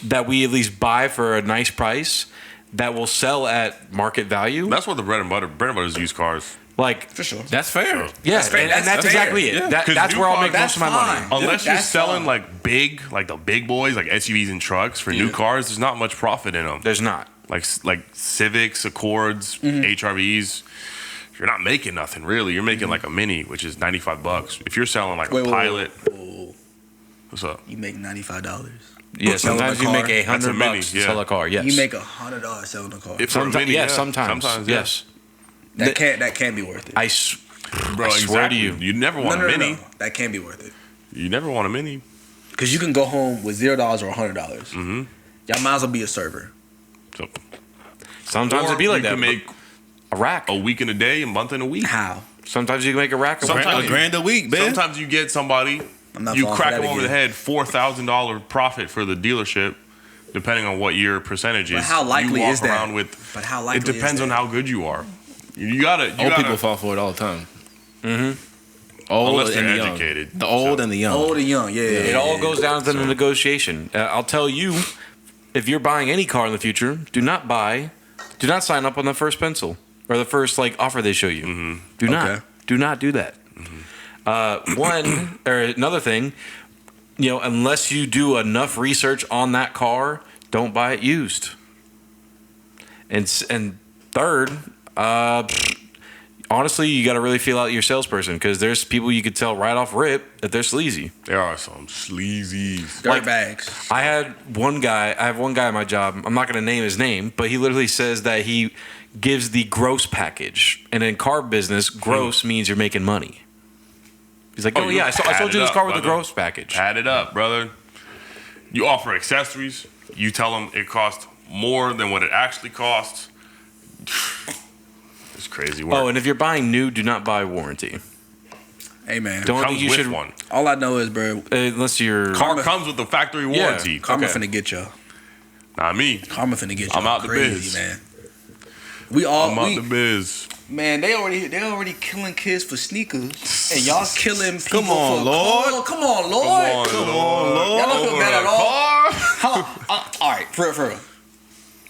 that we at least buy for a nice price that will sell at market value. That's what the bread and butter. Bread and butter is used cars. Like, For sure. That's fair. yeah, fair. and That's that's fair. exactly it. Yeah. That, 'Cause that's new where I'll cars- make most of my that's money. fine. Unless you're That's selling fine. like the big boys, like SUVs and trucks for new cars, there's not much profit in them. There's not. Like Civics, Accords, HRVs. You're not making nothing really. You're making like a Mini, which is $95. If you're selling like a Pilot, what's up? You make $95. Yeah, Selling sometimes a you car. make That's a $100 Mini, to yeah. sell a car. Yes, You make $100 selling a car. If for a sometimes. Mini, Yeah, sometimes. yeah. Yes, that can be worth it. bro, I swear to you. You never want no, a Mini. no. That can be worth it. You never want a Mini. Because you can go home with $0 or $100. Y'all might as well be a server. So, Sometimes or it'd be like you that. can make A rack. a week in a day, a month in a week. How? Sometimes you can make a rack. Of Sometimes A grand a week, man. Sometimes you get somebody, I'm not you falling crack for that them over the again. head, $4,000 profit for the dealership, depending on what your percentage is. But how likely you walk is that? around with, But how likely it depends is on that? how good you are. You gotta. Old people fall for it all the time. Old Unless they're and the young. educated. The old and the young. Old and young, yeah. It all goes down to the negotiation. I'll tell you, if you're buying any car in the future, do not sign up on the first pencil or the first offer they show you. Do not do that. One or another thing, unless you do enough research on that car, don't buy it used. And third, honestly, you got to really feel out your salesperson because there's people you could tell right off rip that they're sleazy. There are some sleazies. Dirt bags. I have one guy at my job. I'm not going to name his name, but he literally says that he gives the gross package. And in car business, gross means you're making money. He's like, oh, yeah, I sold you this car with a gross package. Add it up, brother. You offer accessories. You tell them it costs more than what it actually costs. It's crazy work. Oh, and if you're buying new, do not buy warranty. Hey, man. Don't comes think you with should. one. All I know is, bro, Unless you're. Car comes with the factory warranty. Karma Okay. finna get y'all. Not me. Karma finna get y'all. I'm out the crazy, biz. man. We all, I'm out the biz. man. They already killing kids for sneakers, and y'all killing people Come on, for Lord. cars. Come on, Lord. Come on, Lord. Y'all don't feel bad at all. Car. All right, for real.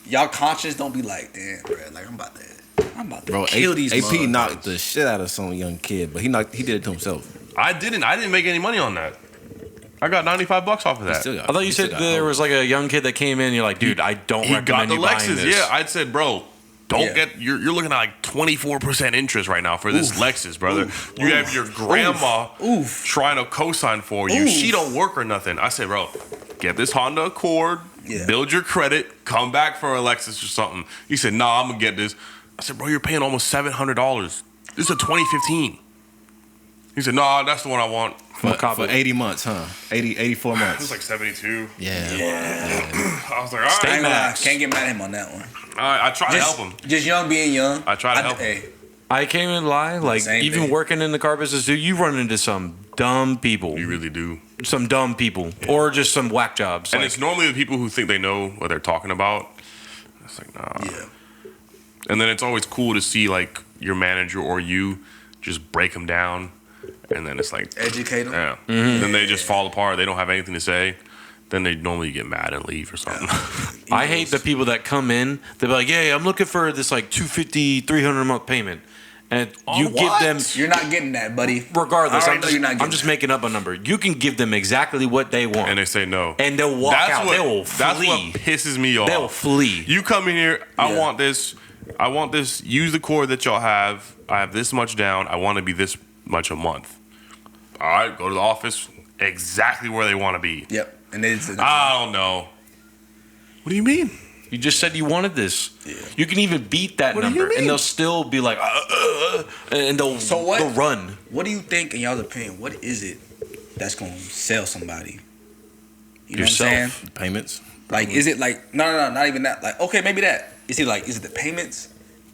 Y'all conscious don't be like, damn, bro. Like I'm about to Bro, kill these. AP motherfuckers. knocked the shit out of some young kid, but he did it to himself. I didn't make any money on that. I got $95 off of that. I thought you said there was like a young kid that came in. You're like, dude, I don't He got recommend the you buying Lexus. this. Yeah, I said, bro, you're looking at like 24% interest right now for this Lexus, brother. You have your grandma trying to co-sign for you. She don't work or nothing. I said, bro, get this Honda Accord, build your credit, come back for a Lexus or something. He said, nah, I'm gonna get this. I said, bro, you're paying almost $700. This is a 2015. He said, nah, that's the one I want. For 80 months, huh? 84 It months. was like 72. Yeah. I was like, all I right. ain't gonna lie, can't get mad at him on that one. I tried to help him. Just young being young. I try to help him. Hey, I can't even lie. Like, Same even thing. working in the car business, dude, you run into some dumb people. You really do. Some dumb people. Or just some whack jobs. And Like, it's normally the people who think they know what they're talking about. It's like, nah. yeah. And then it's always cool to see like your manager or you just break them down. And then it's like, Educate them. yeah. Then they just fall apart. They don't have anything to say. Then they normally get mad and leave or something. I hate the people that come in. They're like, yeah, I'm looking for this like $250, $300 a month payment. And you give them, You're not getting that, buddy. regardless, I already know you're not getting I'm just that. making up a number. You can give them exactly what they want. And they say no. And they'll walk out. They will That's what flee. pisses me off. They'll flee. You come in here, I Yeah. want this. Use the cord that y'all have. I have this much down. I want to be this much a month. All right, go to the office. Exactly where they want to be. Yep. And it's I don't know. What do you mean? You just said you wanted this. You can even beat that What do you number, mean? and they'll still be like, and they'll So what? they'll run. What do you think, in y'all's opinion, what is it that's gonna sell somebody? You know Yourself. what I'm saying? Payments. Like, is it like no, not even that. Like, okay, maybe that. Is it the payments?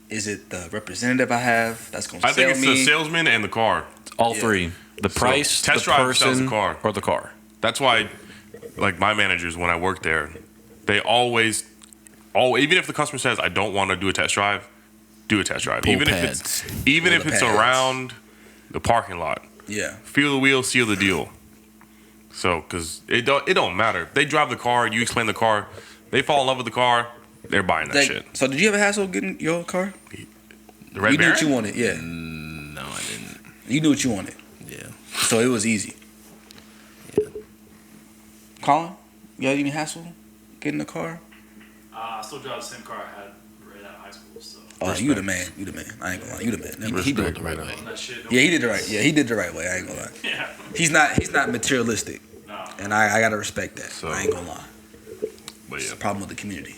Is it the representative I have that's gonna I sell think it's me? the salesman and the car. All Yeah. three: the price, test the drive sells person, the car. or the car. That's why, like my managers, when I worked there, they always, even if the customer says I don't want to do a test drive, do a test drive. Pull Even pads. if Pull the it's pads. around the parking lot. Yeah. Feel the wheel, seal the deal. So, because it don't matter. They drive the car, you explain the car, they fall in love with the car, they're buying that Like, shit. so did you ever hassle getting your car? The Red You knew what Baron? you wanted, yeah. No, I didn't. You knew what you wanted, Yeah. so it was easy. Colin, you had any hassle getting the car? I still drive the same car I had right out of high school. So Oh, you the man. You the man. I ain't gonna lie. You the man. He did it the right way. that shit. Yeah, he did the right. Yeah, he did the right way. I ain't gonna lie. Yeah. He's not materialistic, No. and I gotta respect that. So- I ain't gonna lie. But It's yeah, a problem with the community.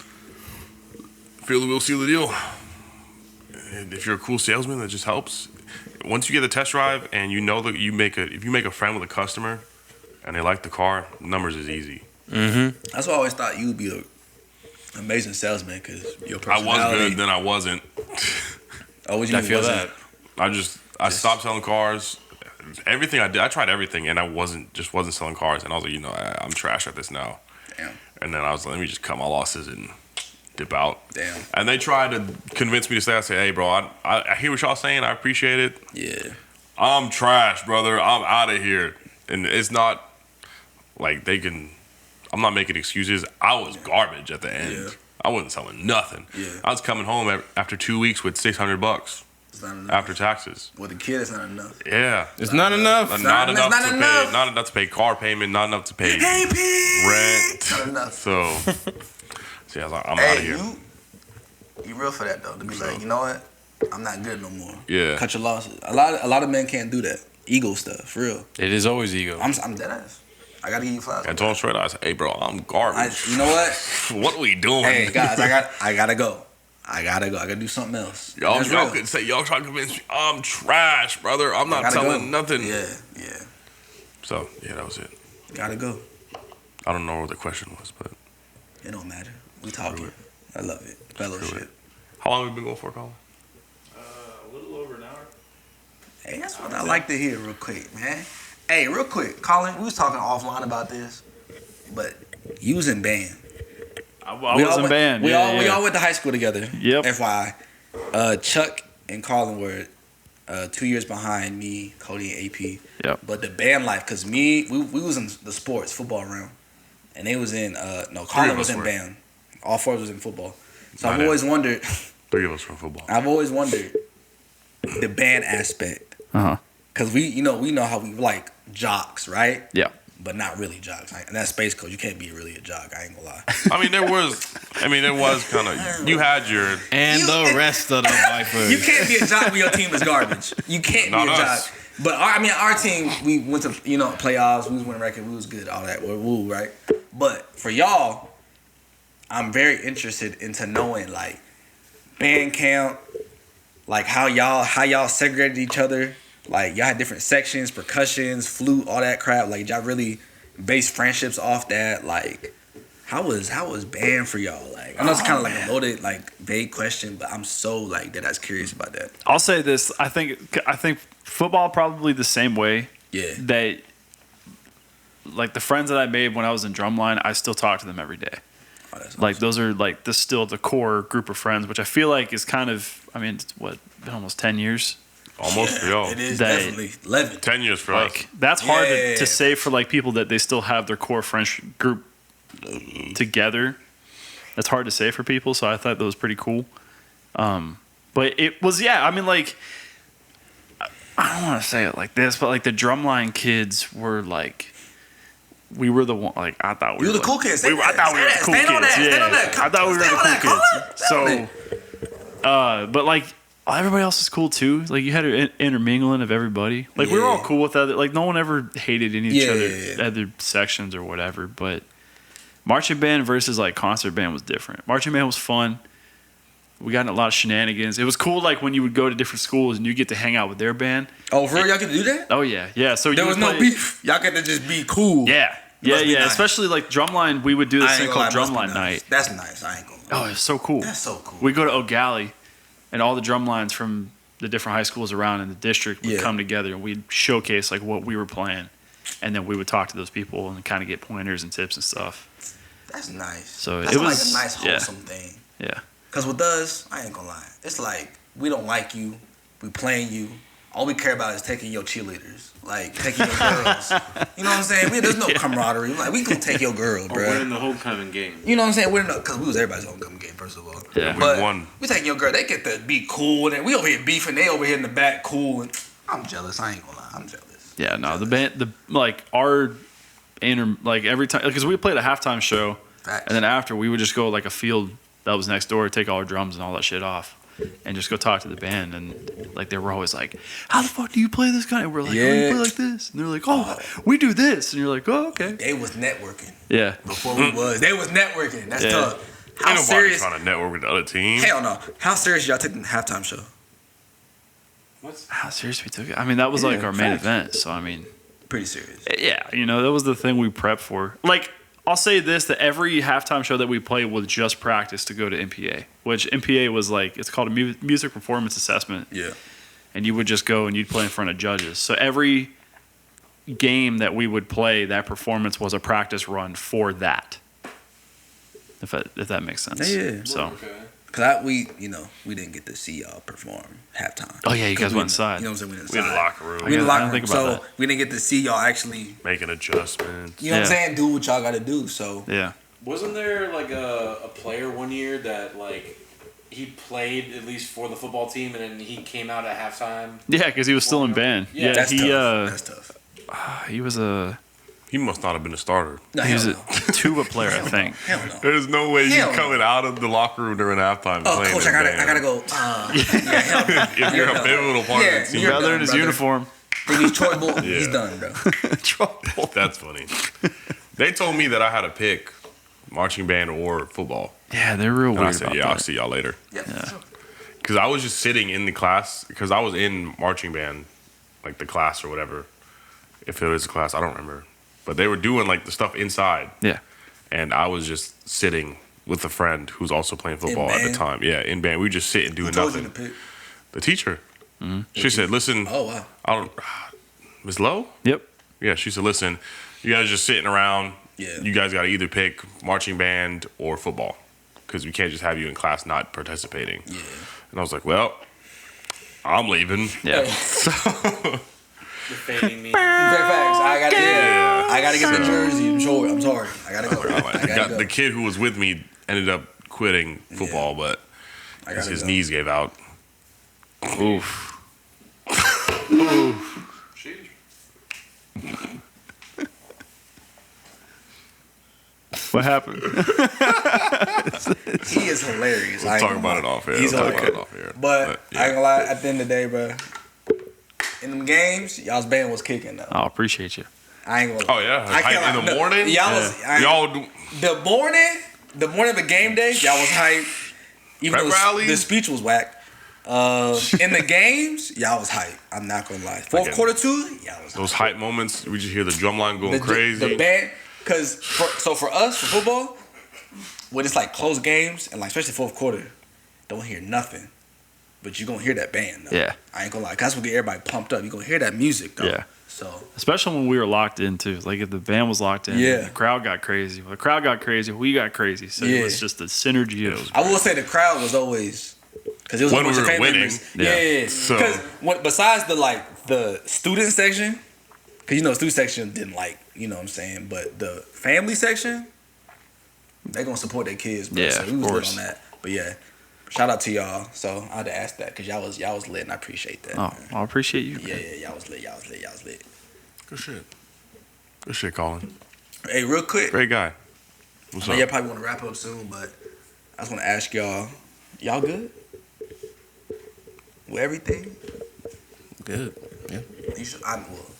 feel the wheel, seal the deal. And if you're a cool salesman, that just helps. Once you get a test drive and you know that if you make a friend with a customer and they like the car, numbers is easy. That's why I always thought you would be an amazing salesman because your I was personality. good, then I wasn't. Oh, what you I mean feel wasn't? that. I stopped selling cars. Everything I did, I tried everything, and I wasn't selling cars. And I was like, I'm trash at this now. Damn. And then I was like, let me just cut my losses and dip out. Damn. And they tried to convince me to stay. I said, hey, bro, I hear what y'all saying. I appreciate it. Yeah. I'm trash, brother. I'm out of here. And it's not like I'm not making excuses. I was garbage at the end. Yeah. I wasn't selling nothing. Yeah. I was coming home after 2 weeks with $600 It's not enough. after taxes. With a kid, it's not enough. Yeah. It's not enough. Not it's enough not to enough. pay. Not enough to pay car payment. Not enough to pay Hey, P. rent. Not enough. So, see, I was like, I'm out of Hey, here. you real for that though? To be like, you know what? I'm not good no more. Yeah. Cut your losses. A lot of men can't do that. Ego stuff, for real. It is always ego. I'm dead ass. I gotta give you flowers. I told him straight out. I said, hey, bro, I'm garbage. You know what? What are we doing? Hey guys, I gotta go. I gotta do something else. Y'all That's real. could say, y'all trying to convince me I'm trash, brother. I'm I not gotta telling go. nothing. Yeah, yeah. So yeah, that was it. Gotta go. I don't know what the question was, but It don't matter. We talking. I love it. Fellowship. how long have we been going for, Colin? A little over an hour. Hey, that's what I like to hear real quick, man. Hey, real quick, Colin, we was talking offline about this, but you was in band. I was in band. We all went to high school together. Yep. FYI. Chuck and Colin were 2 years behind me, Cody and AP. Yep. But the band life, cause we was in the sports, football round. And they was in Colin was in band. All four of us was in football. So I've always wondered 3 of us from football. I've always wondered the band aspect. Uh-huh. Cause we know how we like jocks, right? Yeah. But not really jocks. And that's Space Coast. You can't be really a jock. I ain't gonna lie. I mean, there was kind of, you had your, And the rest of the Vipers. You can't be a jock when your team is garbage. You can't be a Not jock. us. But our team, we went to playoffs. We was winning record. We was good. All that. We're woo, right? But for y'all, I'm very interested into knowing like band camp, like how y'all segregated each other. Like y'all had different sections, percussions, flute, all that crap. Like y'all really based friendships off that. Like how was band for y'all? Like I know it's kind of like a loaded, like vague question, but I'm so like that I was curious about that. I'll say this. I think football probably the same way. Yeah. That like the friends that I made when I was in drumline, I still talk to them every day. Oh, that's Like awesome. those are like this still the core group of friends, which I feel like is kind of it's been almost 10 years. almost for y'all. It is That- definitely 11. 10 years for us. Like that's hard Yeah. to say for like people that they still have their core friends group together. That's hard to say for people, so I thought that was pretty cool. But it was like I don't want to say it like this, but like the drumline kids were like we were the one. Like I thought we You were the cool kids. I thought we were the cool Stand on kids. that. Stand on Yeah, that. I thought we were Stand on that, the cool Colin. kids. Stand on So, but like everybody else is cool too. Like you had an intermingling of everybody. Like we were all Yeah. cool with other. Like no one ever hated any of each other, Yeah. other sections or whatever. But marching band versus like concert band was different. Marching band was fun. We got in a lot of shenanigans. It was cool. Like when you would go to different schools and you get to hang out with their band. Oh, for real? Y'all get to do that? Oh yeah, yeah. So There you was would no play- beef. Y'all get to just be cool. Yeah, It must be yeah. nice. Especially like drumline, we would do this I thing ain't called gonna lie, it must be drumline nice. night. That's nice. I ain't gonna lie. Oh, it's so cool. That's so cool. We go to O'Galley, and all the drum lines from the different high schools around in the district would Yeah. come together, and we'd showcase like what we were playing, and then we would talk to those people and kind of get pointers and tips and stuff. That's nice. So That's it was- like a nice yeah. wholesome thing. Yeah, Cause with us, I ain't gonna lie. It's like we don't like you. We playing you. All we care about is taking your cheerleaders, like taking your girls. You know what I'm saying? There's no camaraderie. Like we gonna take your girl, Or winning bro. the homecoming game. You know what I'm saying? We're not, cause we was everybody's homecoming game first of all. Yeah. We But won. we taking your girl. They get to be cool, and we over here beefing. They over here in the back cool. And I'm jealous. I ain't gonna lie. I'm jealous. yeah. No, the band, like every time, because we played a halftime show, Facts. and then after we would just go like a field that was next door, take all our drums and all that shit off. And just go talk to the band, and like they were always like, "How the fuck do you play this kind?" And we're like, "Oh, you Yeah. play like this," and they're like, "Oh, we do this," and you're like, "Oh, okay." They was networking Yeah, before we was. They was networking. That's Yeah. tough. How Ain't nobody serious? trying to network with the other team. Hell no. How serious y'all taking the halftime show? how serious we took it. I mean, that was like Yeah, our main facts. event. So I mean, Pretty serious. yeah, that was the thing we prepped for. Like, I'll say this: that every halftime show that we played was just practice to go to MPA, which MPA was like it's called a music performance assessment. Yeah. And you would just go and you'd play in front of judges. So every game that we would play, that performance was a practice run for that. If that makes sense. Yeah. So. Cause we didn't get to see y'all perform halftime. Oh, yeah, you guys we- went inside. You know what I'm saying? We went We in the inside. locker room. We in the I locker didn't room. think about So we didn't get to see y'all actually. Making adjustments. You know what I'm Yeah. saying? Do what y'all got to do. So Yeah. Wasn't there like a player one year that like he played at least for the football team and then he came out at halftime? Yeah, because he was still in band. Yeah, Yeah, that's he tough. That's tough. he was a He must not have been a starter. No, he hell was a no. tuba player, I think. Hell no. There's no way Hell you no. coming out of the locker room during halftime Oh, playing coach, in I band. gotta go. Yeah, hell no. If you're a done. pivotal part Yeah, of the team, you're Brother done, in his brother. uniform. Think he's Troy Bolton? Yeah. He's done, bro. that's funny. They told me that I had to pick marching band or football. Yeah, they're real And I weird said, about yeah, I'll that. see y'all later. Yeah. Because I was just sitting in the class, because I was in marching band, like the class or whatever. if it was a class, I don't remember. But they were doing like the stuff inside. Yeah. And I was just sitting with a friend who's also playing football at the time. Yeah, in band. We were just sitting doing Who told you nothing. to pick? The teacher. She said, listen. Oh, wow. I don't. Ms. Lowe? Yep. Yeah, she said, listen, you guys are just sitting around. Yeah. You guys got to either pick marching band or football because we can't just have you in class not participating. Yeah. And I was like, well, I'm leaving. Yeah. Defending me. Facts. Yeah. I gotta get the jersey. I'm sorry. I gotta go. I gotta go. The kid who was with me ended up quitting football, but I gotta his go. knees gave out. Oof. What happened? He is hilarious. We'll talk about it off air. He's We'll talk hilarious. about it off air. But yeah. I ain't gonna lie, at the end of the day, bro, in them games, y'all's band was kicking though. Oh, appreciate you. I ain't gonna lie. Oh yeah, I can't hype in lie. the morning. Y'all Y'all the morning of the game day, y'all was hype. Even Prep though rallies? the speech was whack. In the games, y'all was hype. I'm not gonna lie. Fourth Again, quarter too, y'all was those hype moments. We just hear the drum line going the, crazy. The band, because for us for football, when it's like close games and like especially fourth quarter, don't hear nothing, but you gonna hear that band. Though. Yeah. I ain't gonna lie. 'Cause that's what get everybody pumped up. You gonna hear that music. Though. Yeah. So Especially when we were locked in too. Like if the band was locked in, Yeah. the crowd got crazy. Well, the crowd got crazy. We got crazy. So Yeah. it was just the synergy of. I will say the crowd was always because it was When a bunch we of were family winning. members. Yeah. Yeah. So- Because besides the student section, because the student section didn't like what I'm saying, but the family section, they gonna support their kids. Bro. Yeah, so we of was lit course. on that. But yeah, shout out to y'all. So I had to ask that because y'all was lit, and I appreciate that. Oh, I appreciate you. Yeah, y'all was lit. Y'all was lit. Good shit. Good shit, Colin. Hey, real quick, Great guy. What's I know up? y'all probably want to wrap up soon, but I just want to ask y'all good with everything? Good. Yeah. You should.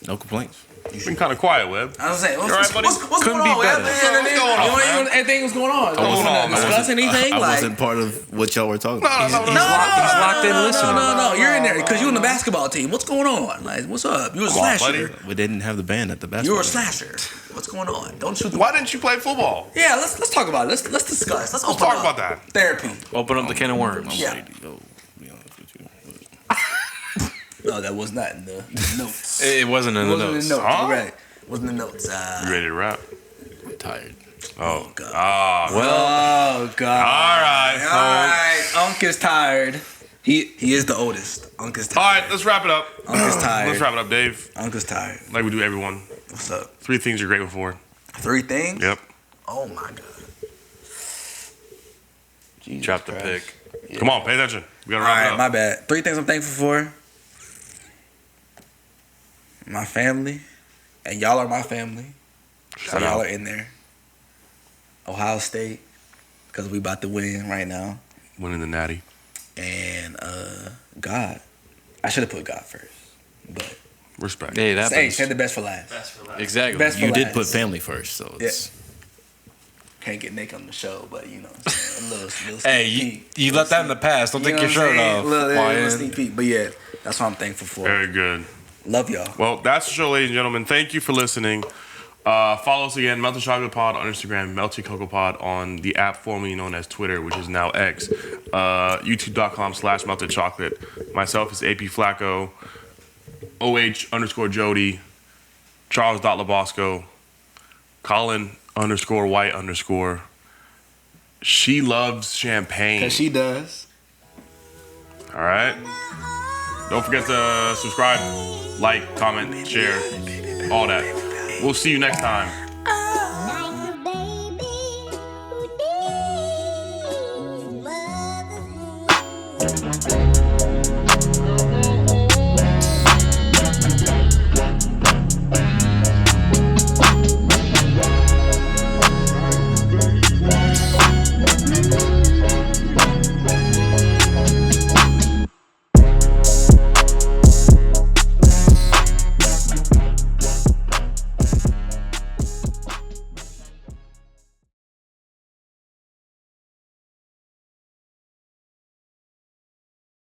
No complaints. Been kind of quiet, Webb. I was saying, what's, You all right, buddy? what's Couldn't going on? be better. Man? What's going on, man? Anything was going on? What's going on, man? Discuss anything? I like, wasn't part of what y'all were talking about. He's locked in listening. No, you're in there because you're in the basketball team. What's going on? Like, what's up? You were a Come on, slasher. buddy. We didn't have the band at the You basketball were a game. slasher. What's going on? Don't shoot. Why didn't you play football? Yeah, let's talk about it. Let's discuss. Let's open talk up. about that. Therapy. Open up the can of worms. Yeah. Ready to go, to be honest with you. No, that was not in the notes. It wasn't in the Wasn't notes. in the notes. Huh? You're right. Wasn't in the notes. You ready to rap? I'm tired. Oh, God. ah. Oh God. All right, folks. All right. Unc is tired. He is the oldest. Unc is All tired. right, let's wrap it up. Unc is tired. Let's wrap it up, Dave. Unc is tired. Like we do everyone. What's up? 3 things you're grateful for. 3 things? Yep. Oh my God. Jesus Drop the Christ. pick. Yeah. Come on, pay attention. We gotta All wrap right, it up. my bad. 3 things I'm thankful for. My family. And y'all are my family. So Shout y'all out. are in there. Ohio State. Because we about to win right now. Winning the natty. And God. I should have put God first. But Respect. Hey, that hey, happens. save the best for last. Exactly. Best for You did last. put family first, so it's Can't get Nick on the show, but you know what I'm saying? A little Hey, sneak you, peek. you left that in the past. Don't You take know your what I'm shirt saying? off. Little Ryan. sneak peek. But yeah, that's what I'm thankful for. Very good. Love y'all. Well, that's the show, ladies and gentlemen. Thank you for listening. Follow us again, Melted Chocolate Pod on Instagram, Melted Cocoa Pod on the app formerly known as Twitter, which is now X. YouTube.com/Melted Chocolate. Myself is AP Flacco, OH_Jody, Charles.Labosco, Colin_White_. She loves champagne. Because she does. All right. Don't forget to subscribe, like, comment, share, all that. We'll see you next time. Baby,